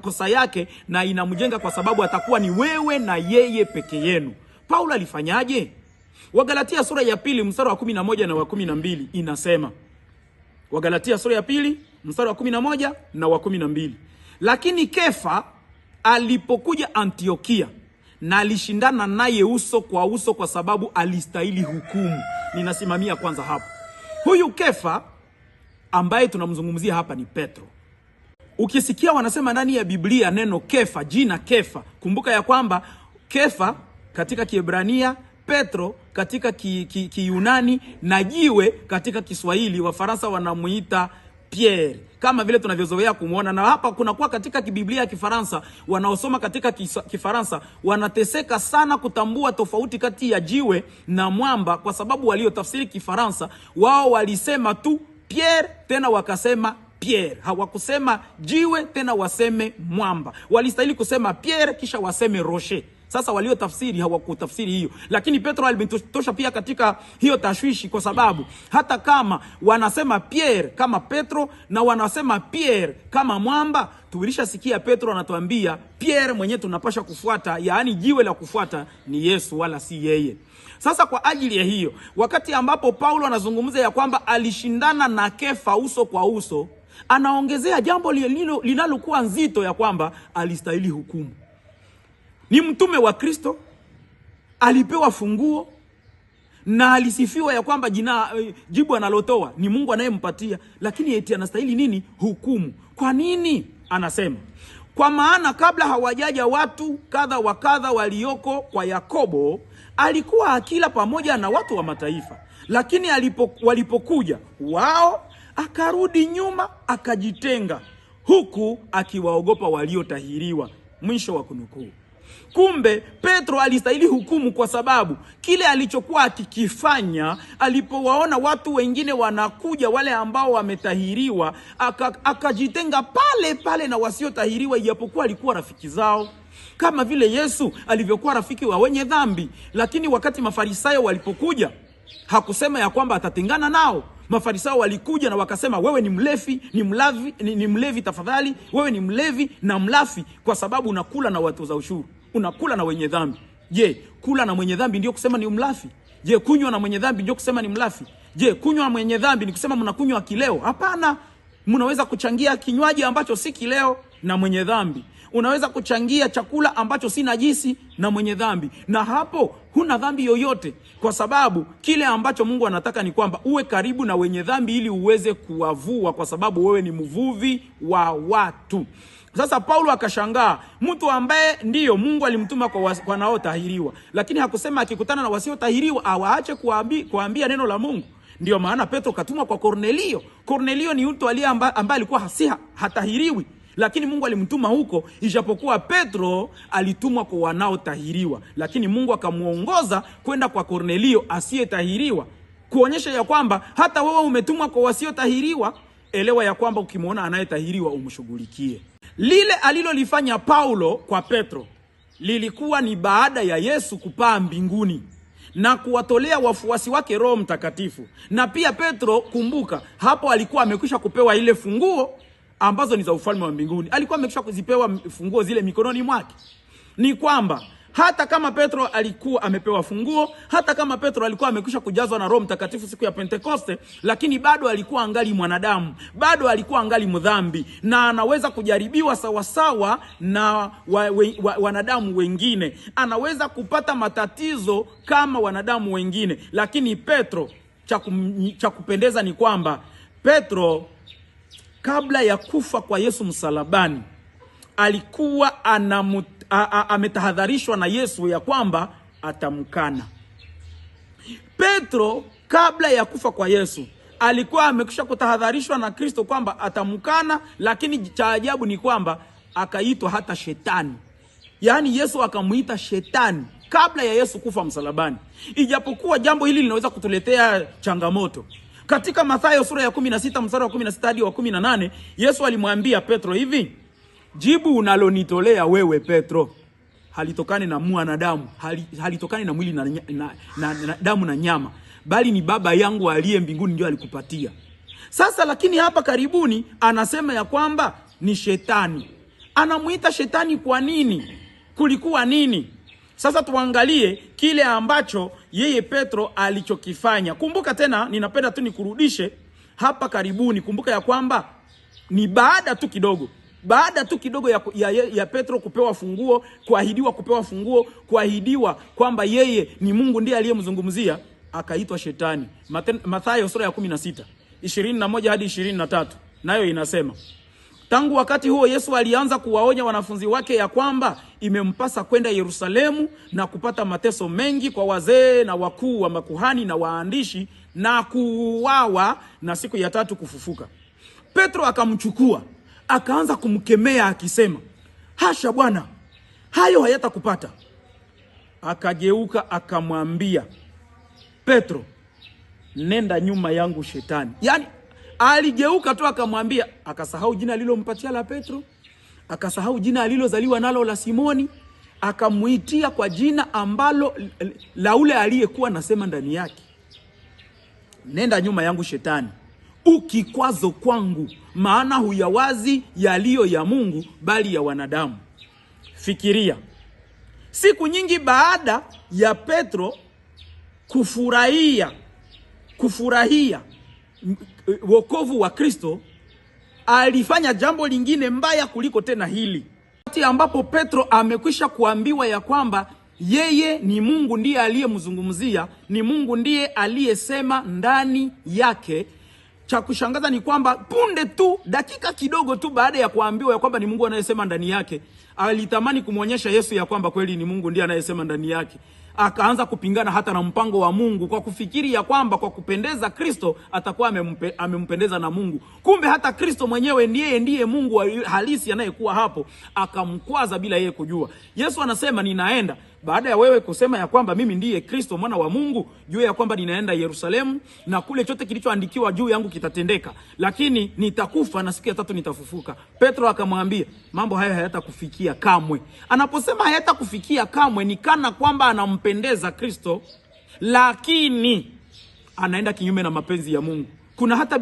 S1: kosa yake, na inamjenga kwa sababu atakuwa ni wewe na yeye peke yenu. Paulo alifanyaje? Wagalatia sura ya 2 mstari wa 11 na wa 12 inasema, Wagalatia sura ya 2 mstari wa 11 na wa 12, lakini Kefa alipokuja Antiokia na alishindana naye uso kwa uso kwa sababu alistahili hukumu. Ninasimamia kwanza hapo. Huyu Kefa ambaye tunamzungumzia hapa ni Petro. Ukisikia wanasema ndani ya Biblia neno Kefa, jina Kefa, kumbuka ya kwamba Kefa katika Kiebrania, Petro katika Kiyunani, na jiwe katika Kiswahili Wafaransa wanamuita Pierre, kama vile tunavyozoea kumuona. Na hapa kunakuwa katika Biblia ya Kifaransa, wanaosoma katika Kifaransa wanateseka sana kutambua tofauti kati ya jiwe na mwamba, kwa sababu waliotafsiri Kifaransa wao walisema tu Pierre, tena wakasema Pierre. Hawakusema jiwe tena waseme mwamba. Walistahili kusema Pierre kisha waseme rocher. Sasa waliotafsiri hawakutafsiri hiyo. Lakini Petro alimetosha pia katika hiyo tashwishi, kwa sababu hata kama wanasema Pierre kama Petro na wanasema Pierre kama mwamba, tulishasikia Petro anatuambia Pierre mwenye tunapasha kufuata, yaani jiwe la kufuata ni Yesu wala si yeye. Sasa kwa ajili ya hiyo, wakati ambapo Paulo anazungumza ya kwamba alishindana na Kefa uso kwa uso, anaongezea jambo linalokuwa nzito ya kwamba alistahili hukumu. Ni mtume wa Kristo, alipewa funguo na alisifiwa ya kwamba jibu analotoa ni Mungu anayempatia, lakini eti anastahili nini? Hukumu. Kwa nini? Anasema, kwa maana kabla hawajaja watu kadha wa kadha walioko kwa Yakobo, alikuwa akila pamoja na watu wa mataifa, lakini walipokuja wao akarudi nyuma, akajitenga, huku akiwaogopa waliotahiriwa. Mwisho wa kunukuu. Kumbe Petro alistahili hukumu kwa sababu kile alichokuwa akikifanya, alipowaona watu wengine wanakuja, wale ambao wametahiriwa, akajitenga pale pale na wasiotahiriwa, ijapokuwa alikuwa rafiki zao, kama vile Yesu alivyokuwa rafiki wa wenye dhambi. Lakini wakati Mafarisayo walipokuja, Hakusema ya kwamba atatengana nao. Mafarisayo walikuja na wakasema, wewe ni mlevi, ni mlevi tafadhali, wewe ni mlevi na mlafi, kwa sababu unakula na watoza ushuru, unakula na wenye dhambi. Je, kula na mwenye dhambi ndio kusema ni mlafi? Je, kunywa na mwenye dhambi ndio kusema ni mlafi? Je, kunywa na mwenye dhambi ni kusema mnakunywa kileo? Hapana. Mnaweza kuchangia kinywaji ambacho si kileo na mwenye dhambi. Unaweza kuchangia chakula ambacho si najisi na mwenye dhambi, na hapo huna dhambi yoyote, kwa sababu kile ambacho Mungu anataka ni kwamba uwe karibu na wenye dhambi ili uweze kuwavua, kwa sababu wewe ni mvuvi wa watu. Sasa Paulo akashangaa, mtu ambaye ndiyo Mungu alimtuma kwa wanaotahiriwa, lakini hakusema akikutana na wasiotahiriwa awaache kuambia neno la Mungu. Ndio maana Petro katumwa kwa Kornelio. Kornelio ni mtu ambaye alikuwa hatahiriwi, lakini Mungu alimtuma huko, ijapokuwa Petro alitumwa kwa wanaotahiriwa, lakini Mungu akamuongoza kwenda kwa Kornelio asiyetahiriwa, kuonyesha ya kwamba hata wewe umetumwa kwa wasiotahiriwa. Elewa ya kwamba ukimwona anayetahiriwa umshughulikie. Lile alilolifanya Paulo kwa Petro lilikuwa ni baada ya Yesu kupaa mbinguni na kuwatolea wafuasi wake Roho Mtakatifu. Na pia Petro, kumbuka, hapo alikuwa amekwisha kupewa ile funguo ambazo ni za ufalme wa mbinguni. Alikuwa amekwisha kuzipewa funguo zile mikononi mwake. Ni kwamba hata kama Petro alikuwa amepewa funguo, hata kama Petro alikuwa amekwisha kujazwa na Roho Mtakatifu siku ya Pentekoste, lakini bado alikuwa angali mwanadamu, bado alikuwa angali mdhambi, na anaweza kujaribiwa sawasawa na wanadamu wengine. Anaweza kupata matatizo kama wanadamu wengine. Lakini Petro, cha kupendeza ni kwamba Petro, kabla ya kufa kwa Yesu msalabani, alikuwa ametahadharishwa na Yesu ya kwamba atamkana. Petro, kabla ya kufa kwa Yesu, alikuwa amekwisha kutahadharishwa na Kristo kwamba atamkana, lakini cha ajabu ni kwamba akaitwa hata shetani. Yaani Yesu akamuita shetani kabla ya Yesu kufa msalabani. Ijapokuwa jambo hili linaweza kutuletea changamoto. Katika Mathayo sura ya 16 mstari wa 16 hadi wa 18, Yesu alimwambia Petro hivi: jibu unalonitolea wewe Petro halitokani na mwanadamu, halitokani na mwili na damu na nyama, bali ni Baba yangu aliye mbinguni ndio alikupatia. Sasa lakini hapa karibuni anasema ya kwamba ni shetani. Anamuita shetani kwa nini? Kulikuwa nini? Sasa tuangalie kile ambacho yeye Petro alichokifanya. Kumbuka tena, ninapenda tu nikurudishe hapa karibuni. Kumbuka ya kwamba ni baada tu kidogo ya Petro kupewa funguo, kuahidiwa kupewa funguo, kuahidiwa kwamba yeye ni Mungu ndiye aliyemzungumzia, akaitwa shetani. Mathayo sura ya 16, 21 hadi 23, nayo inasema: tangu wakati huo Yesu alianza kuwaonya wanafunzi wake ya kwamba imempasa kwenda Yerusalemu na kupata mateso mengi kwa wazee na wakuu wa makuhani na waandishi, na kuuawa na siku ya tatu kufufuka. Petro akamchukua, akaanza kumkemea akisema, hasha Bwana, hayo hayatakupata. Akageuka akamwambia, Petro, nenda nyuma yangu shetani. Yaani aligeuka tu akamwambia, akasahau jina alilompatia la Petro, akasahau jina alilozaliwa nalo la Simoni, akamuitia kwa jina ambalo la ule aliyekuwa nasema ndani yake, nenda nyuma yangu shetani, ukikwazo kwangu, maana huyawazi yaliyo ya Mungu bali ya wanadamu. Fikiria, siku nyingi baada ya Petro kufurahia wokovu wa Kristo, alifanya jambo lingine mbaya kuliko tena hili. Wakati ambapo Petro amekwisha kuambiwa ya kwamba yeye ni Mungu ndiye aliyemzungumzia, ni Mungu ndiye aliyesema ndani yake, cha kushangaza ni kwamba punde tu, dakika kidogo tu baada ya kuambiwa ya kwamba ni Mungu anayesema ndani yake, alitamani kumwonyesha Yesu ya kwamba kweli ni Mungu ndiye anayesema ndani yake. Akaanza kupingana hata na mpango wa Mungu kwa kufikiri ya kwamba kwa kupendeza Kristo atakuwa amempendeza na Mungu. Kumbe hata Kristo mwenyewe ndiye Mungu halisi anayekuwa hapo, akamkwaza bila yeye kujua. Yesu anasema, ninaenda baada ya wewe kusema ya kwamba mimi ndiye Kristo mwana wa Mungu, juu ya kwamba ninaenda Yerusalemu na kule chote kilichoandikiwa juu yangu kitatendeka, lakini nitakufa na siku ya tatu nitafufuka. Petro akamwambia, mambo haya hayatakufikia kamwe. Anaposema hayatakufikia kamwe, ni kana kwamba anampendeza Kristo, lakini anaenda kinyume na mapenzi ya Mungu. Kuna hata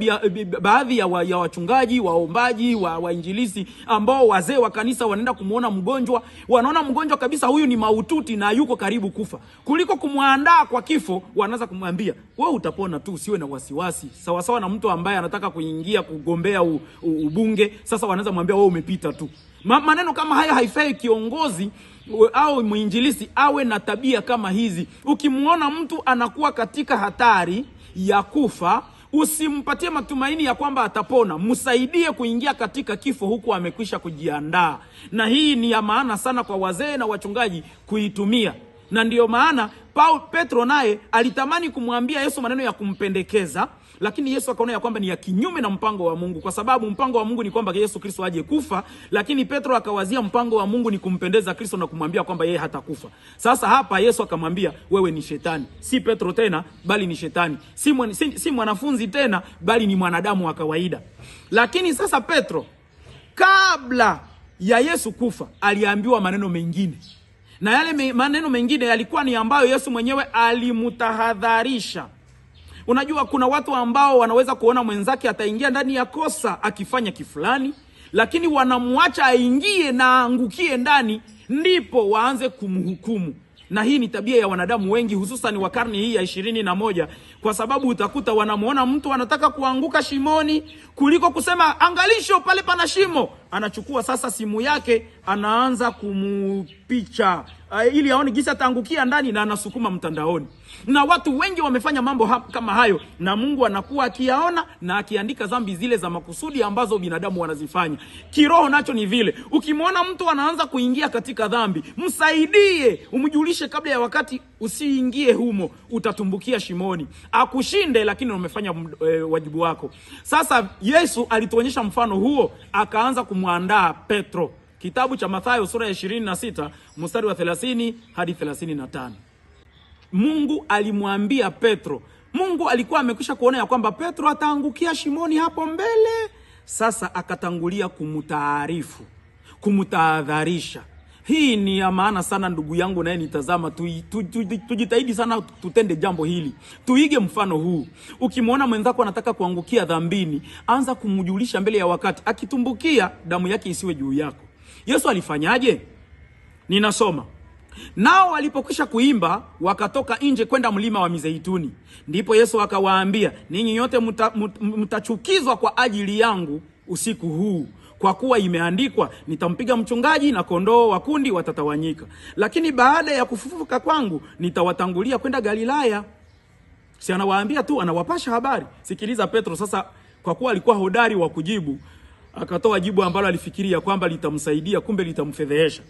S1: baadhi ya wachungaji, waombaji, wainjilisi ambao wazee wa kanisa wanaenda kumuona mgonjwa, wanaona mgonjwa kabisa huyu ni mahututi na yuko karibu kufa. Kuliko kumwandaa kwa kifo, wanaanza kumwambia, wewe utapona tu, usiwe na wasiwasi. Sawa sawa na mtu ambaye anataka kuingia kugombea ubunge, sasa wanaanza kumwambia wewe umepita tu. Maneno kama haya haifai kiongozi au mwinjilisi awe na tabia kama hizi. Ukimuona mtu anakuwa katika hatari ya kufa, usimpatie matumaini ya kwamba atapona. Msaidie kuingia katika kifo huku amekwisha kujiandaa. Na hii ni ya maana sana kwa wazee na wachungaji kuitumia. Na ndiyo maana Petro naye alitamani kumwambia Yesu maneno ya kumpendekeza, lakini Yesu akaona ya kwamba ni ya kinyume na mpango wa Mungu, kwa sababu mpango wa Mungu ni kwamba Yesu Kristo aje kufa, lakini Petro akawazia mpango wa Mungu ni kumpendeza Kristo na kumwambia kwamba yeye hatakufa. Sasa hapa Yesu akamwambia, wewe ni shetani. Si Petro tena, bali ni shetani. Si mwanafunzi tena, bali ni mwanadamu wa kawaida. Lakini sasa Petro, kabla ya Yesu kufa, aliambiwa maneno mengine. Na yale maneno mengine yalikuwa ni ambayo Yesu mwenyewe alimtahadharisha. Unajua kuna watu ambao wanaweza kuona mwenzake ataingia ndani ya kosa akifanya kifulani, lakini wanamuacha aingie na angukie ndani, ndipo waanze kumhukumu. Na hii ni tabia ya wanadamu wengi, hususan wa karne hii ya 21, kwa sababu utakuta wanamuona mtu anataka kuanguka shimoni, kuliko kusema angalisho pale pana shimo, anachukua sasa simu yake anaanza kumupicha ili aone jinsi ataangukia ndani, na anasukuma mtandaoni. Na watu wengi wamefanya mambo kama hayo, na Mungu anakuwa akiyaona na akiandika dhambi zile za makusudi ambazo binadamu wanazifanya. Kiroho nacho ni vile. Ukimwona mtu anaanza kuingia katika dhambi, msaidie, umjulishe kabla ya wakati, usiingie humo, utatumbukia shimoni. Akushinde, lakini umefanya wajibu wako. Sasa Yesu alituonyesha mfano huo, akaanza kumwandaa Petro. Kitabu cha Mathayo sura ya 26 mstari wa 30 hadi 35. Mungu alimwambia Petro. Mungu alikuwa amekwisha kuona ya kwamba Petro ataangukia shimoni hapo mbele. Sasa akatangulia kumtaarifu, kumtahadharisha. Hii ni ya maana sana ndugu yangu naye nitazama, tujitahidi sana tutende jambo hili. Tuige mfano huu. Ukimwona mwenzako anataka kuangukia dhambini, anza kumjulisha mbele ya wakati. Akitumbukia, damu yake isiwe juu yako. Yesu alifanyaje? Ninasoma. Nao walipokwisha kuimba, wakatoka nje kwenda mlima wa Mizeituni. Ndipo Yesu akawaambia, ninyi nyote mtachukizwa kwa ajili yangu usiku huu, kwa kuwa imeandikwa, nitampiga mchungaji na kondoo wa kundi watatawanyika. Lakini baada ya kufufuka kwangu, nitawatangulia kwenda Galilaya. Si anawaambia tu, anawapasha habari. Sikiliza Petro sasa, kwa kuwa alikuwa hodari wa kujibu, akatoa jibu ambalo alifikiria kwamba litamsaidia, kumbe litamfedhehesha.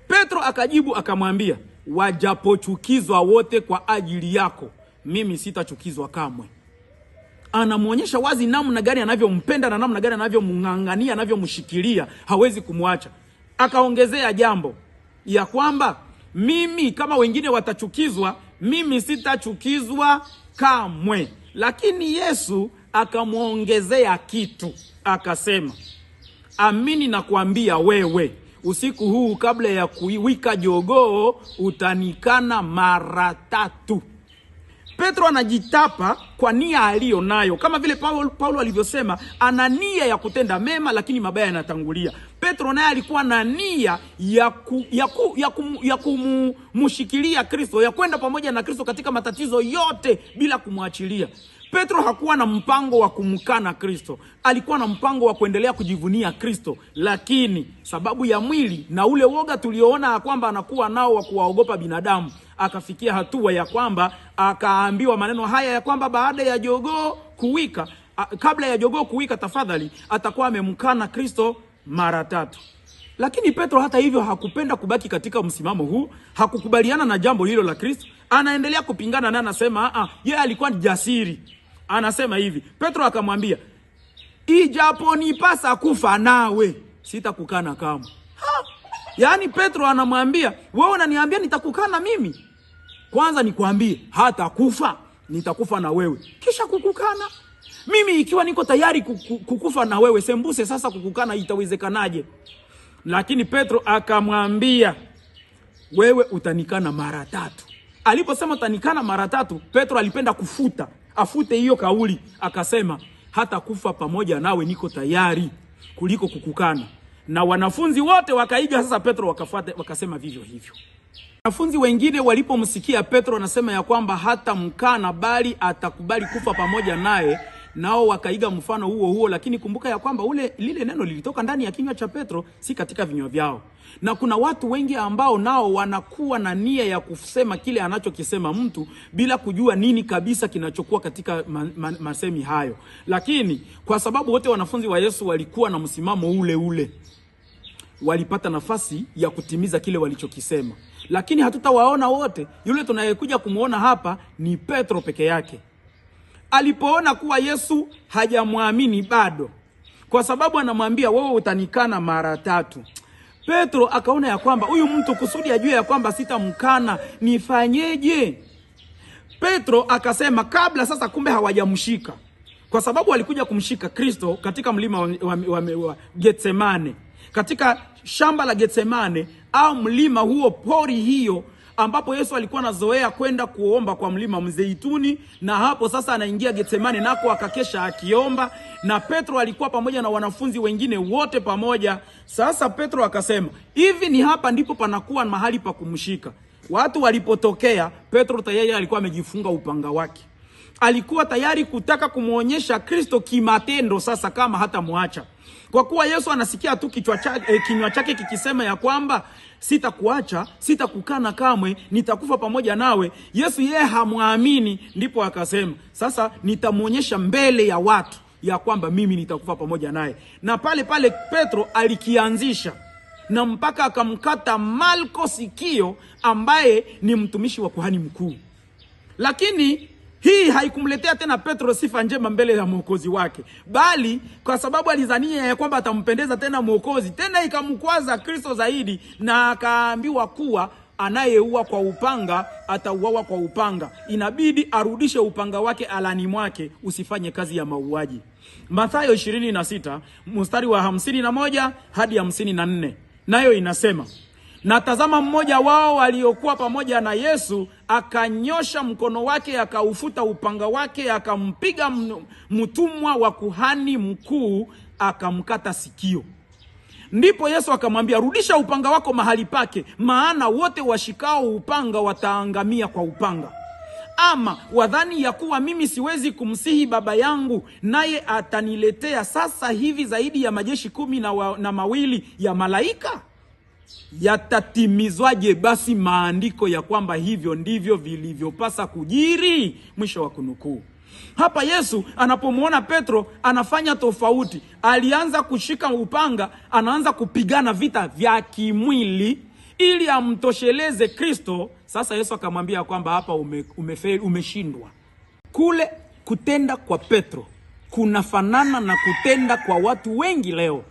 S1: Petro akajibu akamwambia, wajapochukizwa wote kwa ajili yako, mimi sitachukizwa kamwe. Anamuonyesha wazi namna gani anavyompenda na namna gani anavyomng'ang'ania, anavyomshikilia, hawezi kumwacha. Akaongezea jambo ya kwamba mimi kama wengine watachukizwa, mimi sitachukizwa kamwe. Lakini Yesu akamuongezea kitu, akasema, amini nakuambia wewe, usiku huu kabla ya kuwika jogoo utanikana mara 3. Petro anajitapa kwa nia aliyo nayo, kama vile Paulo alivyosema, ana nia ya kutenda mema lakini mabaya yanatangulia. Petro naye alikuwa na nia ya kumshikilia Kristo, ya kwenda pamoja na Kristo katika matatizo yote bila kumwachilia. Petro hakuwa na mpango wa kumkana Kristo, alikuwa na mpango wa kuendelea kujivunia Kristo, lakini sababu ya mwili na ule woga tulioona kwamba anakuwa nao wa kuwaogopa binadamu, akafikia hatua ya kwamba akaambiwa maneno haya ya kwamba baada ya jogoo kuwika, kabla ya jogoo kuwika tafadhali, atakuwa amemkana Kristo mara 3. Lakini Petro hata hivyo hakupenda kubaki katika msimamo huu, hakukubaliana na jambo hilo la Kristo. Anaendelea kupingana na anasema yeye alikuwa jasiri. Anasema hivi, Petro akamwambia, ijapo nipasa kufa nawe, sitakukana kamwe. Yaani Petro anamwambia, wewe unaniambia nitakukana mimi? Kwanza nikwambie, hata kufa nitakufa na wewe, kisha kukukana. Mimi ikiwa niko tayari kukufa na wewe, sembuse sasa kukukana itawezekanaje? Lakini Petro akamwambia, wewe utanikana mara 3. Aliposema utanikana mara tatu, Petro alipenda afute hiyo kauli, akasema hata kufa pamoja nawe niko tayari kuliko kukukana. Na wanafunzi wote wakaiga sasa Petro, wakasema vivyo hivyo. Wanafunzi wengine walipomsikia Petro anasema ya kwamba hata mkana bali atakubali kufa pamoja naye, nao wakaiga mfano huo. Lakini kumbuka ya kwamba lile neno lilitoka ndani ya kinywa cha Petro, si katika vinywa vyao. Na kuna watu wengi ambao nao wanakuwa na nia ya kusema kile anachokisema mtu bila kujua nini kabisa kinachokuwa katika masemi hayo. Lakini kwa sababu wote wanafunzi wa Yesu walikuwa na msimamo ule, walipata nafasi ya kutimiza kile walichokisema. Lakini hatutawaona wote. Yule tunayekuja kumuona hapa ni Petro peke yake. Alipoona kuwa Yesu hajamwamini bado, kwa sababu anamwambia wewe utanikana mara tatu, Petro akaona ya kwamba huyu mtu kusudi ajue ya kwamba sitamkana, nifanyeje? Petro akasema kabla sasa, kumbe hawajamshika, kwa sababu walikuja kumshika Kristo katika mlima wa Getsemane, katika shamba la Getsemane au mlima huo, pori hiyo ambapo Yesu alikuwa anazoea kwenda kuomba kwa mlima Mzeituni. Na hapo sasa anaingia Getsemane nako akakesha akiomba, na Petro alikuwa pamoja na wanafunzi wengine wote pamoja. Sasa Petro akasema hivi, ni hapa ndipo panakuwa mahali pa kumshika. Watu walipotokea, Petro tayari alikuwa amejifunga upanga wake. Alikuwa tayari kutaka kumuonyesha Kristo kimatendo sasa kama hata muacha. Kwa kuwa Yesu anasikia tu kinywa chake kikisema ya kwamba sitakuacha, sitakukana kamwe, nitakufa pamoja nawe. Yesu yeye hamwamini, ndipo akasema sasa nitamuonyesha mbele ya watu ya kwamba mimi nitakufa pamoja naye. Na pale Petro alikianzisha, na mpaka akamkata Malko sikio, ambaye ni mtumishi wa kuhani mkuu. Lakini hii haikumletea tena Petro sifa njema mbele ya Mwokozi wake, bali kwa sababu alizania ya kwamba atampendeza tena Mwokozi, tena ikamkwaza Kristo zaidi, na akaambiwa kuwa anayeua kwa upanga atauawa kwa upanga. Inabidi arudishe upanga wake alani mwake, usifanye kazi ya mauaji. Mathayo 26 mstari wa 51 hadi 54, nayo inasema, na tazama, mmoja wao waliokuwa pamoja na Yesu akanyosha mkono wake, akaufuta upanga wake, akampiga mtumwa wa kuhani mkuu, akamkata sikio. Ndipo Yesu akamwambia, rudisha upanga wako mahali pake, maana wote washikao upanga wataangamia kwa upanga. Ama wadhani ya kuwa mimi siwezi kumsihi Baba yangu, naye ataniletea sasa hivi zaidi ya majeshi 12 ya malaika? Yatatimizwaje basi maandiko ya kwamba hivyo ndivyo vilivyopasa kujiri? Mwisho wa kunukuu. Hapa Yesu anapomuona Petro anafanya tofauti. Alianza kushika upanga, anaanza kupigana vita vya kimwili ili amtosheleze Kristo. Sasa Yesu akamwambia kwamba hapa umeshindwa. Kule kutenda kwa Petro kunafanana na kutenda kwa watu wengi leo.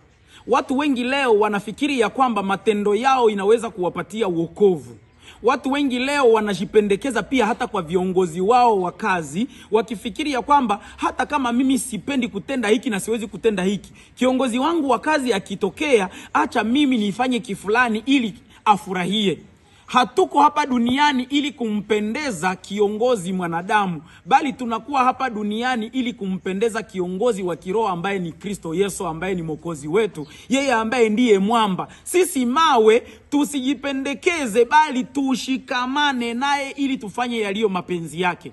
S1: Watu wengi leo wanafikiri ya kwamba matendo yao inaweza kuwapatia wokovu. Watu wengi leo wanajipendekeza pia hata kwa viongozi wao wa kazi, wakifikiri ya kwamba hata kama mimi sipendi kutenda hiki na siwezi kutenda hiki, kiongozi wangu wa kazi akitokea, acha mimi nifanye kifulani ili afurahie. Hatuko hapa duniani ili kumpendeza kiongozi mwanadamu, bali tunakuwa hapa duniani ili kumpendeza kiongozi wa kiroho ambaye ni Kristo Yesu, ambaye ni Mwokozi wetu, yeye ambaye ndiye mwamba. Sisi mawe tusijipendekeze, bali tushikamane naye ili tufanye yaliyo mapenzi yake.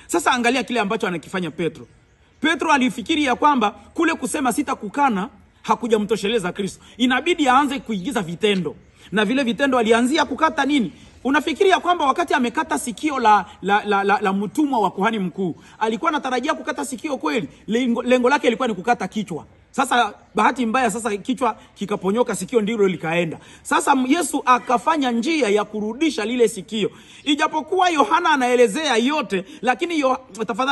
S1: Sasa angalia kile ambacho anakifanya Petro. Petro alifikiri ya kwamba kule kusema sitakukana hakujamtosheleza Kristo, inabidi aanze kuigiza vitendo. Na vile vitendo alianzia kukata nini? Unafikiria kwamba wakati amekata sikio la mtumwa wa kuhani mkuu, alikuwa anatarajia kukata sikio kweli? Lengo lake ilikuwa ni kukata kichwa. Sasa bahati mbaya, sasa kichwa kikaponyoka, sikio ndilo likaenda. Sasa Yesu akafanya njia ya kurudisha lile sikio. Ijapokuwa Yohana anaelezea yote, lakini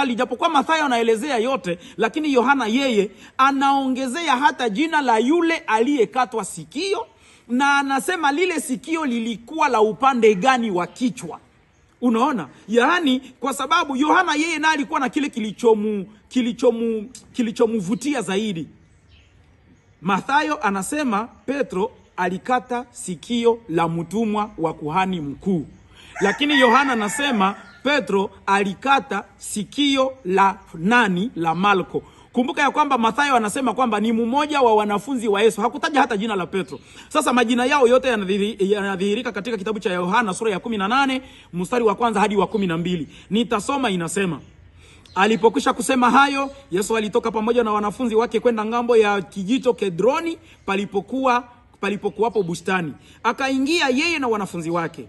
S1: ijapokuwa Mathayo anaelezea yote, lakini Yohana yeye anaongezea hata jina la yule aliyekatwa sikio, na anasema lile sikio lilikuwa la upande gani wa kichwa. Unaona? Yaani kwa sababu Yohana yeye na alikuwa na kile kilichomuvutia zaidi. Mathayo anasema Petro alikata sikio la mtumwa wa kuhani mkuu. Lakini Yohana anasema Petro alikata sikio la nani? La Malko. Kumbuka ya kwamba Mathayo anasema kwamba ni mmoja wa wanafunzi wa Yesu. Hakutaja hata jina la Petro. Sasa majina yao yote yanadhihirika katika kitabu cha Yohana sura ya 18 mstari wa 1 hadi wa 12. Nitasoma, inasema: Alipokwisha kusema hayo, Yesu alitoka pamoja na wanafunzi wake kwenda ngambo ya kijito Kedroni palipokuwapo bustani. Akaingia yeye na wanafunzi wake.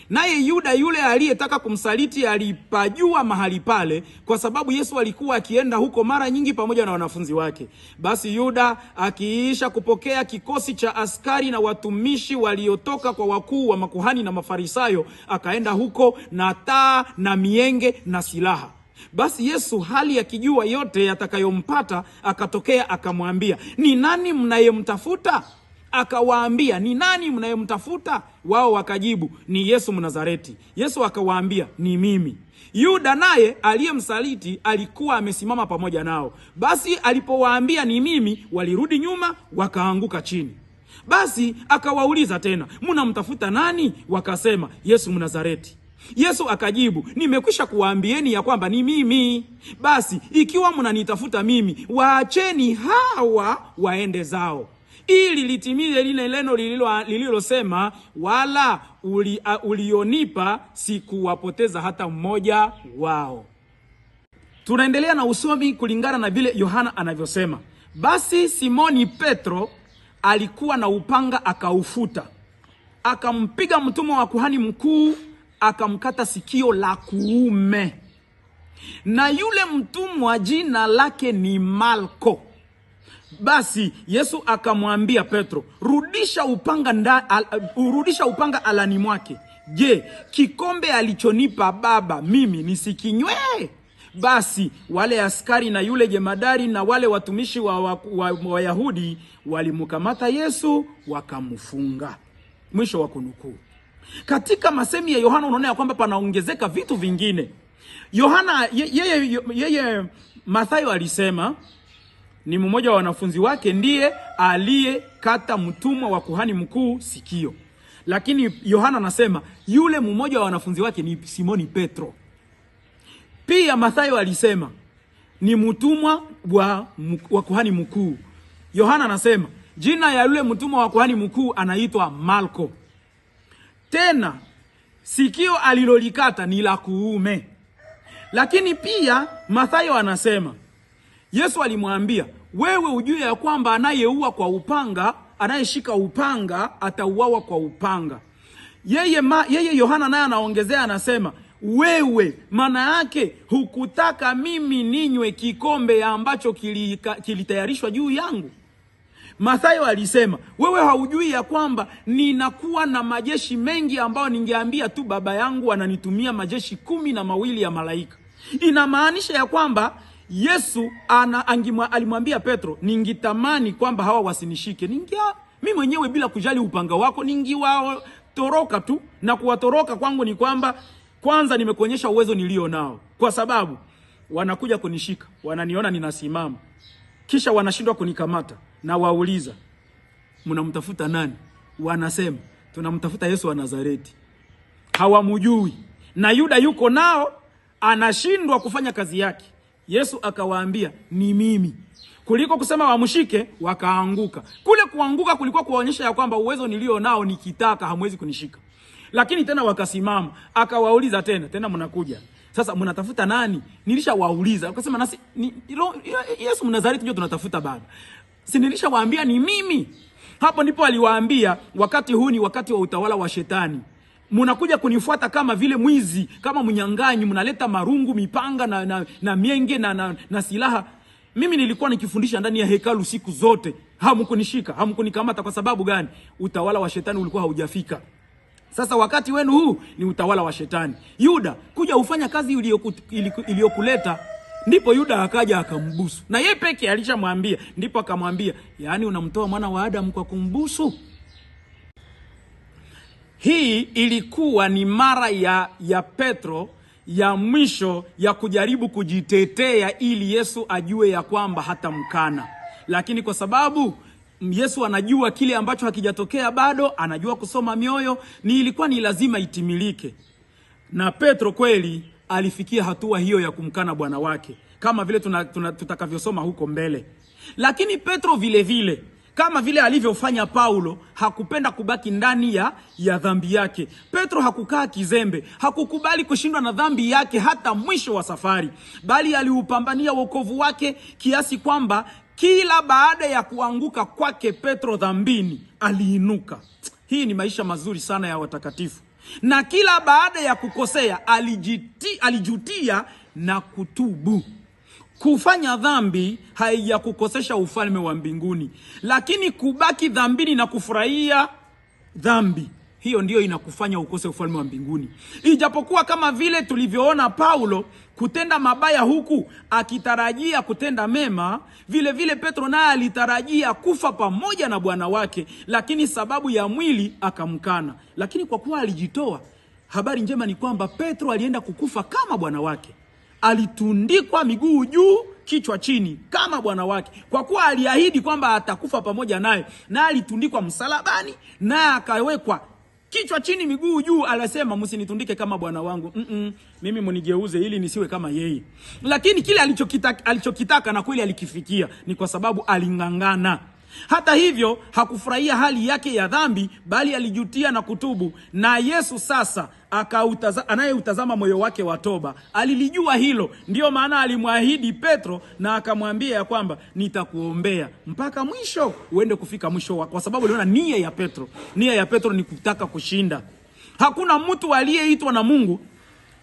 S1: Naye Yuda yule aliyetaka kumsaliti alipajua mahali pale, kwa sababu Yesu alikuwa akienda huko mara nyingi pamoja na wanafunzi wake. Basi Yuda akiisha kupokea kikosi cha askari na watumishi waliotoka kwa wakuu wa makuhani na Mafarisayo, akaenda huko na taa na mienge na silaha. Basi Yesu, hali akijua yote yatakayompata, akatokea akamwambia, ni nani mnayemtafuta? Akawaambia, ni nani mnayemtafuta? Wao wakajibu, ni Yesu Mnazareti. Yesu akawaambia, ni mimi. Yuda naye aliyemsaliti alikuwa amesimama pamoja nao. Basi alipowaambia ni mimi, walirudi nyuma wakaanguka chini. Basi akawauliza tena, mnamtafuta nani? Wakasema, Yesu Mnazareti. Yesu akajibu, nimekwisha kuwaambieni ya kwamba ni mimi. Basi ikiwa mnanitafuta mimi, waacheni hawa waende zao, ili litimie lile neno lililosema, wala ulionipa sikuwapoteza hata mmoja wao. Tunaendelea na usomi kulingana na vile Yohana anavyosema. Basi Simoni Petro alikuwa na upanga, akaufuta, akampiga mtumwa wa kuhani mkuu, akamkata sikio la kuume. Na yule mtumwa jina lake ni Malko. Basi Yesu akamwambia Petro, rudisha upanga alani mwake. Je, kikombe alichonipa Baba mimi nisikinywe? Basi wale askari na yule jemadari na wale watumishi wa Wayahudi walimkamata Yesu wakamfunga. Mwisho wa kunukuu. Katika masemi ya Yohana unaona ya kwamba panaongezeka vitu vingine. Yohana yeye Mathayo alisema ni mmoja wa wanafunzi wake ndiye aliyekata mtumwa wa kuhani mkuu sikio. Lakini Yohana anasema yule mmoja wa wanafunzi wake ni Simoni Petro. Pia Mathayo alisema ni mtumwa wa kuhani mkuu. Yohana anasema jina ya yule mtumwa wa kuhani mkuu anaitwa Malko. Tena sikio alilolikata ni la kuume. Lakini pia Mathayo anasema Yesu alimwambia, wewe ujue ya kwamba anayeua kwa upanga, anayeshika upanga atauawa kwa upanga. Yeye Yohana naye anaongezea, anasema wewe, maana yake hukutaka mimi ninywe kikombe ambacho kilitayarishwa juu yangu. Mathayo alisema, wewe haujui ya kwamba ninakuwa na majeshi mengi ambao ningeambia tu baba yangu ananitumia majeshi 12 ya malaika. Inamaanisha ya kwamba Yesu alimwambia Petro, ningitamani kwamba hawa wasinishike. Mimi mwenyewe bila kujali upanga wako ningiwatoroka tu, na kuwatoroka kwangu ni kwamba kwanza nimekuonyesha uwezo nilio nao, kwa sababu wanakuja kunishika, wananiona ninasimama, kisha wanashindwa kunikamata, na wauliza, mnamtafuta nani? Wanasema, tunamtafuta Yesu wa Nazareti. Hawamjui, na Yuda yuko nao anashindwa kufanya kazi yake. Yesu akawaambia, ni mimi. Kuliko kusema wamshike, wakaanguka. Kule kuanguka kulikuwa kuonyesha ya kwamba uwezo nilio nao nikitaka hamwezi kunishika. Lakini tena wakasimama, akawauliza tena mnakuja. Sasa mnatafuta nani? Nilishawauliza. Akasema nasi Yesu Mnazareti ndio tunatafuta Baba. Si nilishawaambia ni mimi? Hapo ndipo aliwaambia, wakati huu ni wakati wa utawala wa shetani. Mnakuja kunifuata kama vile mwizi, kama mnyang'anyi, mnaleta marungu, mipanga na mienge na silaha. Mimi nilikuwa nikifundisha ndani ya hekalu siku zote. Hamkunishika, hamkunikamata. Kwa sababu gani? Utawala wa shetani ulikuwa haujafika. Sasa wakati wenu huu ni utawala wa shetani. Yuda, kuja ufanya kazi iliyokuleta. Ndipo Yuda akaja akambusu. Na yeye peke alishamwambia, ndipo akamwambia, yaani unamtoa mwana wa Adamu kwa kumbusu? Hii ilikuwa ni mara ya Petro ya mwisho ya kujaribu kujitetea ili Yesu ajue ya kwamba hatamkana. Lakini kwa sababu Yesu anajua kile ambacho hakijatokea bado, anajua kusoma mioyo, ilikuwa ni lazima itimilike. Na Petro kweli alifikia hatua hiyo ya kumkana Bwana wake, kama vile tutakavyosoma huko mbele. Lakini Petro vile vile, kama vile alivyofanya Paulo, hakupenda kubaki ndani ya dhambi yake. Petro hakukaa kizembe, hakukubali kushindwa na dhambi yake hata mwisho wa safari, bali aliupambania wokovu wake kiasi kwamba kila baada ya kuanguka kwake Petro dhambini aliinuka. Hii ni maisha mazuri sana ya watakatifu. Na kila baada ya kukosea alijutia na kutubu. Kufanya dhambi haijakukosesha ufalme wa mbinguni, lakini kubaki dhambini na kufurahia dhambi, hiyo ndiyo inakufanya ukose ufalme wa mbinguni. Ijapokuwa kama vile tulivyoona Paulo kutenda mabaya huku akitarajia kutenda mema, vile vile Petro naye alitarajia kufa pamoja na Bwana wake, lakini sababu ya mwili akamkana. Lakini kwa kuwa alijitoa, habari njema ni kwamba Petro alienda kukufa kama Bwana wake. Alitundikwa miguu juu, kichwa chini kama Bwana wake, kwa kuwa aliahidi kwamba atakufa pamoja naye, na alitundikwa msalabani na akawekwa kichwa chini miguu juu. Alisema, msinitundike kama Bwana wangu, mimi munigeuze ili nisiwe kama yeye. Lakini kile alichokitaka na kweli alikifikia, ni kwa sababu alingangana. Hata hivyo hakufurahia hali yake ya dhambi, bali alijutia na kutubu. Na Yesu sasa anayeutazama moyo wake wa toba alilijua hilo. Ndiyo maana alimwahidi Petro na akamwambia ya kwamba nitakuombea mpaka mwisho, uende kufika mwisho, kwa sababu aliona nia ya Petro ni kutaka kushinda. Hakuna mtu aliyeitwa na Mungu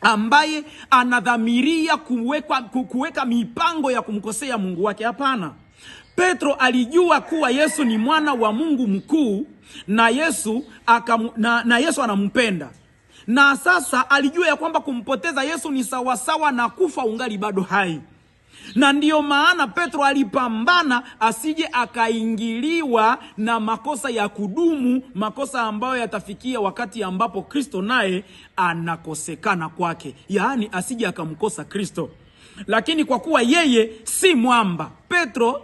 S1: ambaye anadhamiria kuweka mipango ya kumkosea Mungu wake. Hapana. Petro alijua kuwa Yesu ni mwana wa Mungu mkuu, na Yesu anampenda. Na sasa alijua ya kwamba kumpoteza Yesu ni sawasawa na kufa ungali bado hai. Na ndiyo maana Petro alipambana asije akaingiliwa na makosa ya kudumu, makosa ambayo yatafikia wakati ambapo Kristo naye anakosekana kwake, yaani asije akamkosa Kristo. Lakini kwa kuwa yeye si mwamba, Petro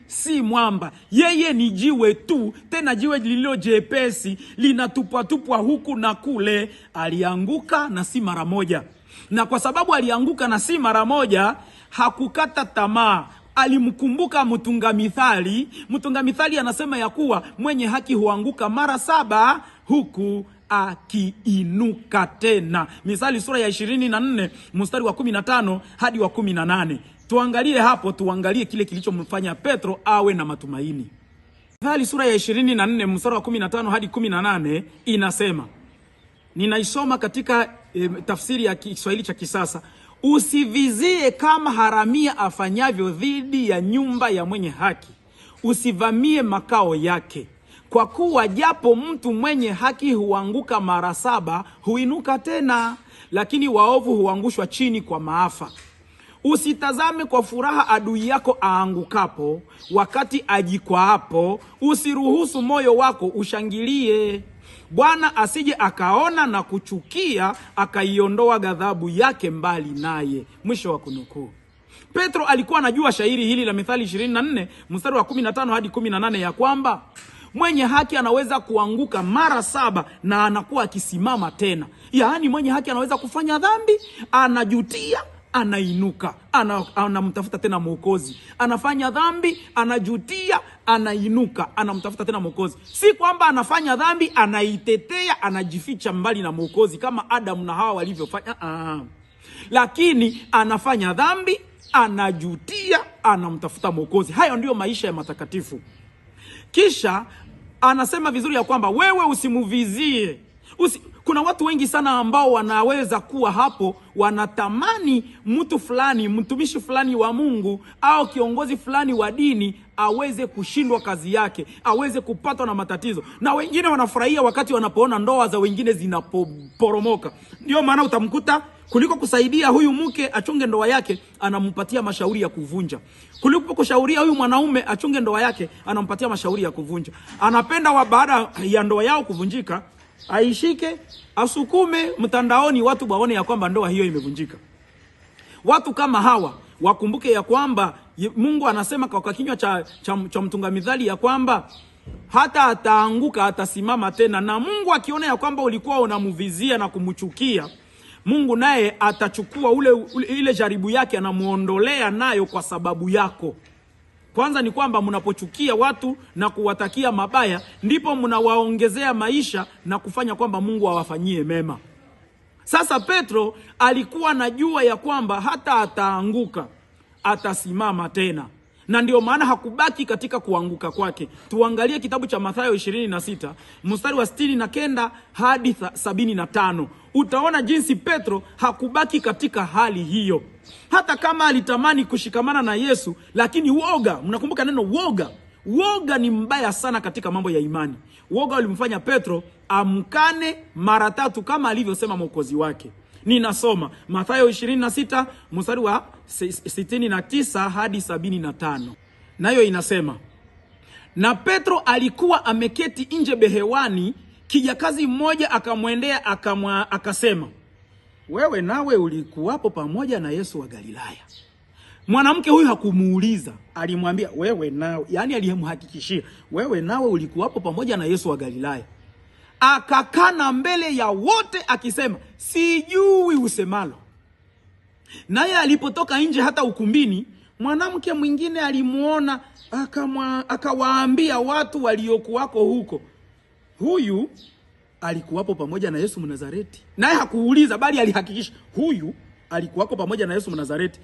S1: si mwamba, yeye ni jiwe tu, tena jiwe lililo jepesi, linatupwa huku na kule. Alianguka na si mara moja. Na kwa sababu alianguka na si mara moja, hakukata tamaa. Alimkumbuka mtunga mithali. Mtunga mithali anasema ya kuwa mwenye haki huanguka mara 7 huku akiinuka tena. Mithali sura ya 24 mstari wa 15 hadi wa 18. Tuangalie hapo, tuangalie kile kilichomfanya Petro awe na matumaini. Mithali sura ya 24 mstari wa 15 hadi 18 inasema, ninaisoma katika tafsiri ya Kiswahili cha kisasa: usivizie kama haramia afanyavyo dhidi ya nyumba ya mwenye haki, usivamie makao yake. Kwa kuwa japo mtu mwenye haki huanguka mara 7 huinuka tena, lakini waovu huangushwa chini kwa maafa. Usitazame kwa furaha adui yako aangukapo, wakati ajikwaapo usiruhusu moyo wako ushangilie. Bwana asije akaona na kuchukia, akaiondoa ghadhabu yake mbali naye. Mwisho wa kunukuu. Petro alikuwa anajua shairi hili la Mithali 24 mstari wa 15 hadi 18 ya kwamba mwenye haki anaweza kuanguka mara 7 na anakuwa akisimama tena. Yaani mwenye haki anaweza kufanya dhambi, anajutia, anainuka, anamtafuta tena Mwokozi. Anafanya dhambi, anajutia, anainuka, anamtafuta tena Mwokozi. Si kwamba anafanya dhambi, anaitetea, anajificha mbali na Mwokozi kama Adam na Hawa walivyofanya. Lakini anafanya dhambi, anajutia, anamtafuta Mwokozi. Hayo ndio maisha ya matakatifu. Kisha anasema vizuri ya kwamba wewe usimuvizie. Kuna watu wengi sana ambao wanaweza kuwa hapo, wanatamani mtu fulani, mtumishi fulani wa Mungu au kiongozi fulani wa dini aweze kushindwa kazi yake, aweze kupatwa na matatizo. Na wengine wanafurahia wakati wanapoona ndoa za wengine zinaporomoka. Ndio maana utamkuta kuliko kusaidia huyu mke achunge ndoa yake, anampatia mashauri ya kuvunja. Kuliko kushauria huyu mwanaume achunge ndoa yake, anampatia mashauri ya kuvunja. Anapenda baada ya ndoa yao kuvunjika, aishike, asukume mtandaoni watu waone ya kwamba ndoa hiyo imevunjika. Watu kama hawa wakumbuke ya kwamba Mungu anasema kwa kinywa cha mtunga mithali ya kwamba hata ataanguka atasimama tena. Na Mungu akiona ya kwamba ulikuwa unamvizia na kumchukia, Mungu naye atachukua ile jaribu yake, anamuondolea nayo kwa sababu yako. Kwanza ni kwamba mnapochukia watu na kuwatakia mabaya, ndipo mnawaongezea maisha na kufanya kwamba Mungu awafanyie mema. Sasa Petro alikuwa anajua ya kwamba hata ataanguka, atasimama tena. Na ndio maana hakubaki katika kuanguka kwake. Tuangalie kitabu cha Mathayo 26, mstari wa 69 hadi 75. Utaona jinsi Petro hakubaki katika hali hiyo. Hata kama alitamani kushikamana na Yesu, lakini woga, mnakumbuka neno woga. Woga ni mbaya sana katika mambo ya imani. Woga ulimfanya Petro amkane mara 3 kama alivyosema Mwokozi wake. Ninasoma Mathayo 26 mstari wa 69 hadi 75. Nayo inasema, na Petro alikuwa ameketi nje behewani, kijakazi mmoja akamwendea akasema, wewe nawe ulikuwapo pamoja na Yesu wa Galilaya. Mwanamke huyu hakumuuliza, alimwambia wewe nawe, yani alimhakikishia, wewe nawe ulikuwapo pamoja na Yesu wa Galilaya. Akakana mbele ya wote akisema, sijui usemalo. Naye alipotoka nje hata ukumbini, mwanamke mwingine alimuona, akawaambia watu waliokuwako huko, huyu alikuwapo pamoja na Yesu Mnazareti. Naye hakuuliza, bali alihakikisha, huyu alikuwako pamoja na Yesu Mnazareti.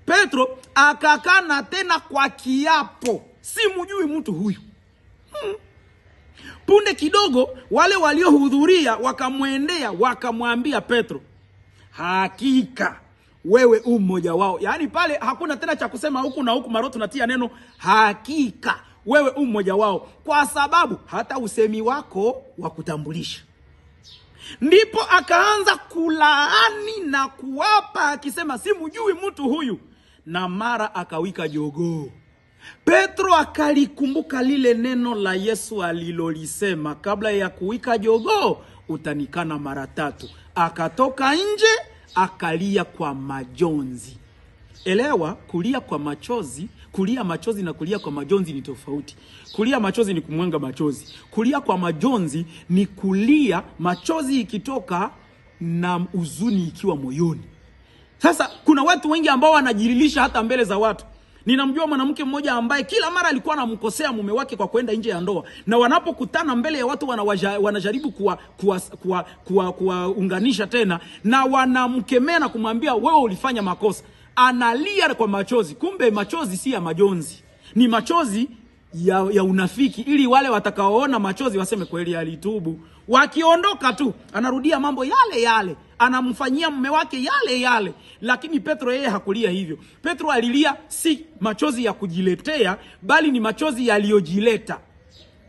S1: Petro akakana tena kwa kiapo, simjui mtu huyu. Punde kidogo wale waliohudhuria wakamwendea wakamwambia Petro, hakika wewe mmoja wao. Yaani pale hakuna tena cha kusema huku na huku, mara tunatia neno hakika wewe mmoja wao, kwa sababu hata usemi wako wa kutambulisha. Ndipo akaanza kulaani na kuapa akisema, simjui mtu huyu, na mara akawika jogoo. Petro akalikumbuka lile neno la Yesu alilolisema, kabla ya kuwika jogoo utanikana mara 3. Akatoka nje akalia kwa majonzi. Elewa, kulia kwa machozi, kulia machozi na kulia kwa majonzi ni tofauti. Kulia machozi ni kumwenga machozi. Kulia kwa majonzi ni kulia machozi ikitoka na huzuni ikiwa moyoni. Sasa kuna watu wengi ambao wanajirilisha hata mbele za watu. Ninamjua mwanamke mmoja ambaye kila mara alikuwa anamkosea mume wake kwa kwenda nje ya ndoa, na wanapokutana mbele ya watu wanajaribu kuwaunganisha tena, na wanamkemea na kumwambia wewe ulifanya makosa. Analia kwa machozi, kumbe machozi si ya majonzi, ni machozi ya unafiki, ili wale watakaoona machozi waseme kweli alitubu. Wakiondoka tu anarudia mambo yale yale, anamfanyia mume wake yale yale. Lakini Petro yeye hakulia hivyo. Petro alilia si machozi ya kujiletea, bali ni machozi yaliyojileta.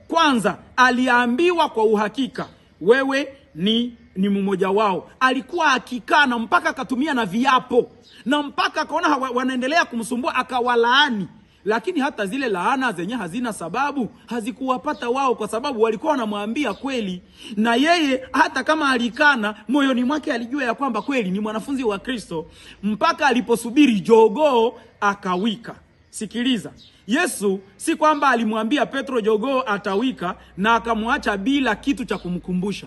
S1: Kwanza aliambiwa kwa uhakika, wewe ni mmoja wao. Alikuwa akikana mpaka akatumia na viapo, na mpaka akaona wanaendelea kumsumbua akawalaani. Lakini hata zile laana zenye hazina sababu hazikuwapata wao, kwa sababu walikuwa wanamwambia kweli. Na yeye hata kama alikana, moyoni mwake alijua ya kwamba kweli ni mwanafunzi wa Kristo, mpaka aliposubiri jogoo akawika. Sikiliza, Yesu si kwamba alimwambia Petro jogoo atawika na akamwacha bila kitu cha kumkumbusha.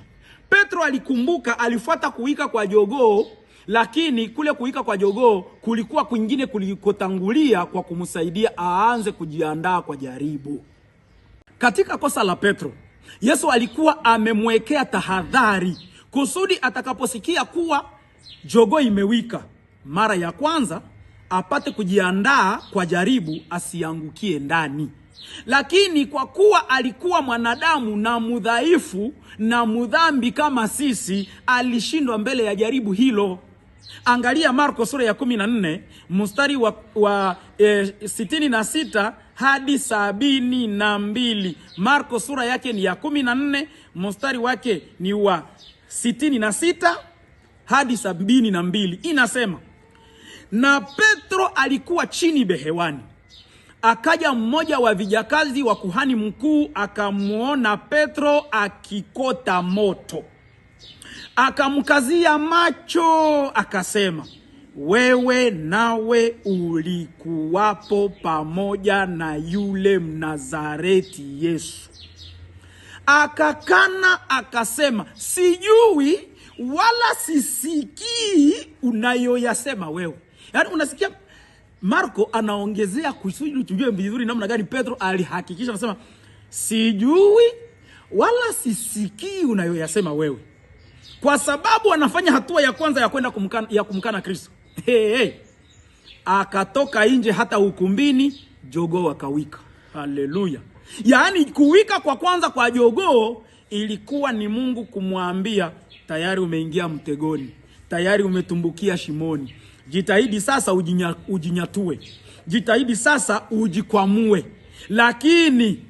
S1: Petro alikumbuka, alifuata kuwika kwa jogoo, lakini kule kuwika kwa jogoo kulikuwa kwingine kulikotangulia kwa kumsaidia aanze kujiandaa kwa jaribu. Katika kosa la Petro, Yesu alikuwa amemwekea tahadhari kusudi atakaposikia kuwa jogoo imewika mara ya kwanza apate kujiandaa kwa jaribu, asiangukie ndani. Lakini kwa kuwa alikuwa mwanadamu na mudhaifu na mudhambi kama sisi, alishindwa mbele ya jaribu hilo. Angalia Marko sura ya 14 mstari wa 66 hadi 72. Marko sura yake ni ya 14 mstari wake ni wa 66 hadi 72. Inasema, na Petro alikuwa chini behewani. Akaja mmoja wa vijakazi wa kuhani mkuu, akamuona Petro akikota moto. Akamkazia macho akasema, wewe nawe ulikuwapo pamoja na yule Mnazareti Yesu. Akakana akasema, sijui wala sisikii unayoyasema wewe. Yaani unasikia Marko anaongezea kusudi tujue vizuri namna gani Petro alihakikisha, anasema sijui wala sisikii unayoyasema wewe. Kwa sababu anafanya hatua ya kwanza ya kwenda kumkana Kristo. Akatoka nje hata ukumbini, jogoo akawika. Haleluya. Yaani kuwika kwa kwanza kwa jogoo ilikuwa ni Mungu kumwambia tayari umeingia mtegoni, tayari umetumbukia shimoni. Jitahidi sasa ujinyatue. Jitahidi sasa ujikwamue. Lakini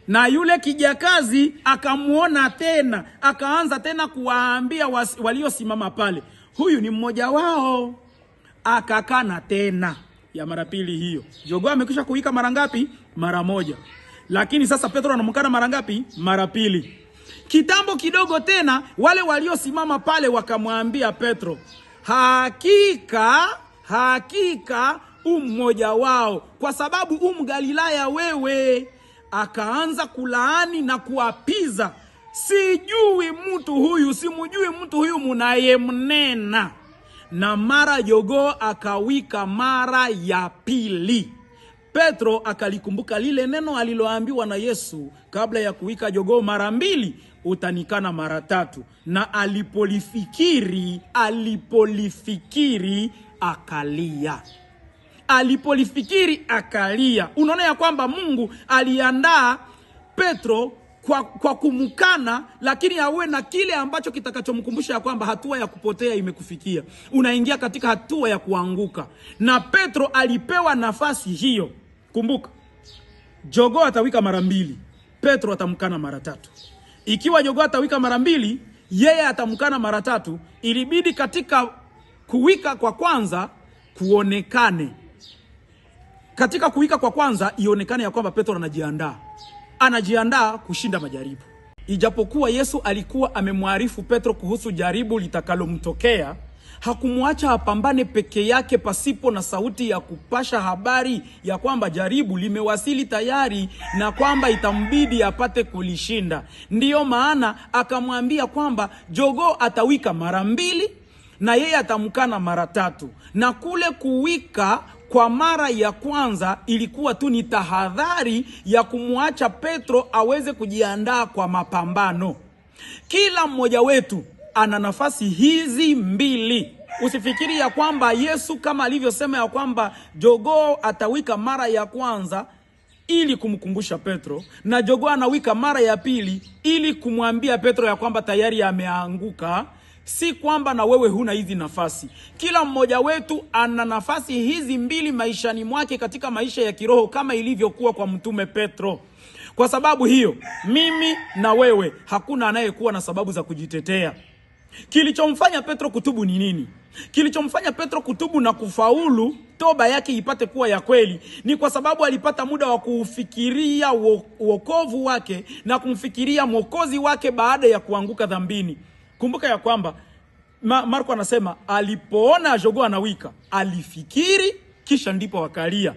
S1: na yule kijakazi akamuona tena, akaanza tena kuwaambia waliosimama pale, huyu ni mmoja wao. Akakana tena ya mara pili hiyo. Jogoo amekwisha kuwika mara ngapi? Mara moja. Lakini sasa Petro anamkana mara ngapi? Mara pili. Kitambo kidogo tena wale waliosimama pale wakamwambia Petro, hakika mmoja wao, kwa sababu Galilaya wewe. Akaanza kulaani na kuapiza, simjui mtu huyu mnayemnena. Na mara jogoo akawika mara ya pili. Petro akalikumbuka lile neno aliloambiwa na Yesu, kabla ya kuwika jogoo mara mbili utanikana mara tatu. Na alipolifikiri akalia. Alipolifikiri akalia. Unaona ya kwamba Mungu aliandaa Petro kwa kumkana, lakini awe na kile ambacho kitakachomkumbusha ya kwamba hatua ya kupotea imekufikia. Unaingia katika hatua ya kuanguka. Na Petro alipewa nafasi hiyo. Kumbuka, jogoo atawika mara mbili, Petro atamkana mara tatu. Ikiwa jogoo atawika mara mbili, yeye atamkana mara tatu, ilibidi katika kuwika kwa kwanza kuonekane. Katika kuwika kwa kwanza ionekane ya kwamba Petro anajiandaa kushinda majaribu. Ijapokuwa Yesu alikuwa amemwarifu Petro kuhusu jaribu litakalomtokea, hakumwacha apambane peke yake pasipo na sauti ya kupasha habari ya kwamba jaribu limewasili tayari na kwamba itambidi apate kulishinda. Ndiyo maana akamwambia kwamba jogoo atawika mara mbili na yeye atamkana mara tatu. Na kule kuwika kwa mara ya kwanza ilikuwa tu ni tahadhari ya kumwacha Petro aweze kujiandaa kwa mapambano. Kila mmoja wetu ana nafasi hizi mbili. Usifikiri ya kwamba Yesu kama alivyosema ya kwamba jogoo atawika mara ya kwanza ili kumkumbusha Petro, na jogoo anawika mara ya pili ili kumwambia Petro ya kwamba tayari ameanguka. Si kwamba na wewe huna hizi nafasi. Kila mmoja wetu ana nafasi hizi mbili maishani mwake, katika maisha ya kiroho, kama ilivyokuwa kwa mtume Petro. Kwa sababu hiyo, mimi na wewe hakuna anayekuwa na sababu za kujitetea. Kilichomfanya Petro kutubu ni nini? Kilichomfanya Petro kutubu na kufaulu toba yake ipate kuwa ya kweli ni kwa sababu alipata muda wa kufikiria wokovu wake na kumfikiria Mwokozi wake baada ya kuanguka dhambini. Kumbuka ya kwamba Marko anasema alipoona jogoo anawika, alifikiri kisha ndipo wakalia.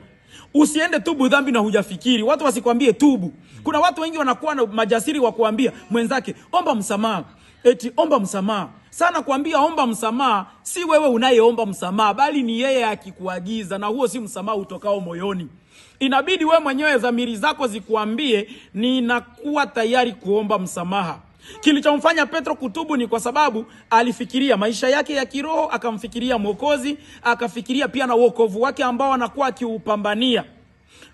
S1: Usiende tubu dhambi na hujafikiri. Watu wasikwambie tubu. Kuna watu wengi wanakuwa na majasiri wa kuambia mwenzake omba msamaha. Eti omba msamaha. Sana kuambia omba msamaha, si wewe unayeomba msamaha, bali ni yeye akikuagiza, na huo si msamaha utokao moyoni. Inabidi wewe mwenyewe dhamiri zako zikuambie ninakuwa tayari kuomba msamaha. Kilichomfanya Petro kutubu ni kwa sababu alifikiria maisha yake ya kiroho, akamfikiria Mwokozi, akafikiria pia na wokovu wake ambao anakuwa akiupambania.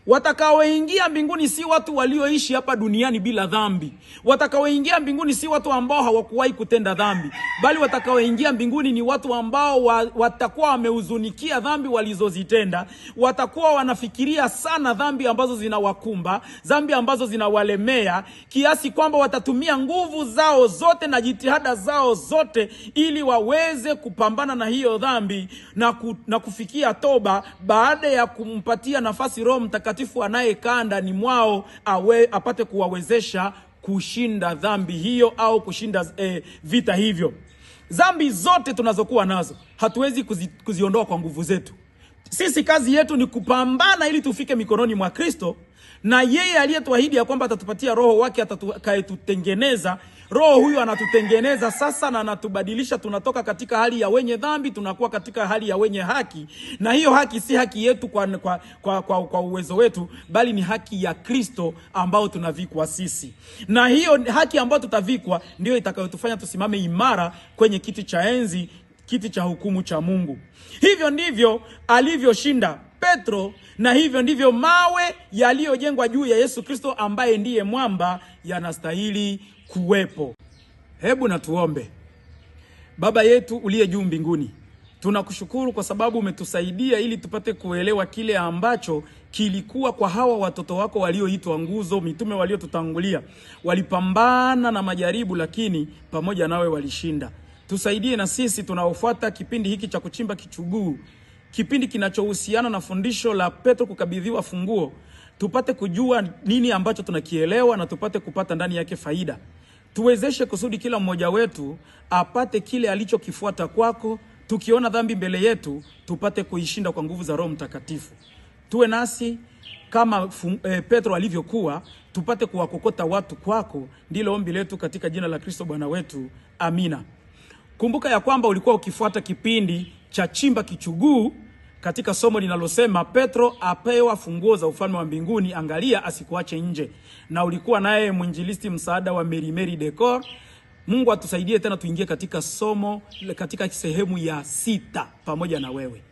S1: Watakaoingia mbinguni si watu walioishi hapa duniani bila dhambi. Watakaoingia mbinguni si watu ambao hawakuwahi kutenda dhambi, bali watakaoingia mbinguni ni watu ambao watakuwa wamehuzunikia dhambi walizozitenda. Watakuwa wanafikiria sana dhambi ambazo zinawakumba, dhambi ambazo zinawalemea, kiasi kwamba watatumia nguvu zao zote na jitihada zao zote ili waweze kupambana na hiyo dhambi na kufikia toba, baada ya kumpatia nafasi Roho Mtakatifu anayekaa ndani mwao apate kuwawezesha kushinda dhambi hiyo au kushinda vita hivyo. Dhambi zote tunazokuwa nazo hatuwezi kuziondoa kwa nguvu zetu. Sisi kazi yetu ni kupambana ili tufike mikononi mwa Kristo, na yeye aliyetuahidi ya kwamba atatupatia roho wake atakayetutengeneza, Roho huyu anatutengeneza sasa na anatubadilisha, tunatoka katika hali ya wenye dhambi tunakuwa katika hali ya wenye haki. Na hiyo haki si haki yetu kwa uwezo wetu, bali ni haki ya Kristo ambao tunavikwa sisi. Na hiyo haki ambayo tutavikwa ndio itakayotufanya tusimame imara kwenye kiti cha enzi, kiti cha hukumu cha Mungu. Hivyo ndivyo alivyoshinda Petro, na hivyo ndivyo mawe yaliyojengwa juu ya Yesu Kristo ambaye ndiye mwamba yanastahili kuwepo. Hebu na tuombe. Baba yetu uliye juu mbinguni, tunakushukuru kwa sababu umetusaidia ili tupate kuelewa kile ambacho kilikuwa kwa hawa watoto wako walioitwa nguzo, mitume waliotutangulia. Walipambana na majaribu, lakini pamoja nawe walishinda. Tusaidie na sisi tunaofuata kipindi hiki cha kuchimba kichuguu, kipindi kinachohusiana na fundisho la Petro kukabidhiwa funguo, tupate kujua nini ambacho tunakielewa na tupate kupata ndani yake faida. Tuwezeshe kusudi kila mmoja wetu apate kile alichokifuata kwako. Tukiona dhambi mbele yetu, tupate kuishinda kwa nguvu za Roho Mtakatifu. Tuwe nasi kama Petro alivyokuwa, tupate kuwakokota watu kwako. Ndilo ombi letu katika jina la Kristo Bwana wetu. Amina. Kumbuka ya kwamba ulikuwa ukifuata kipindi cha chimba kichuguu katika somo linalosema Petro apewa funguo za ufalme wa mbinguni, angalia asikuache nje. Na ulikuwa naye mwinjilisti msaada wa Mary Decor. Mungu atusaidie tena tuingie katika somo, katika sehemu ya 6 pamoja na wewe.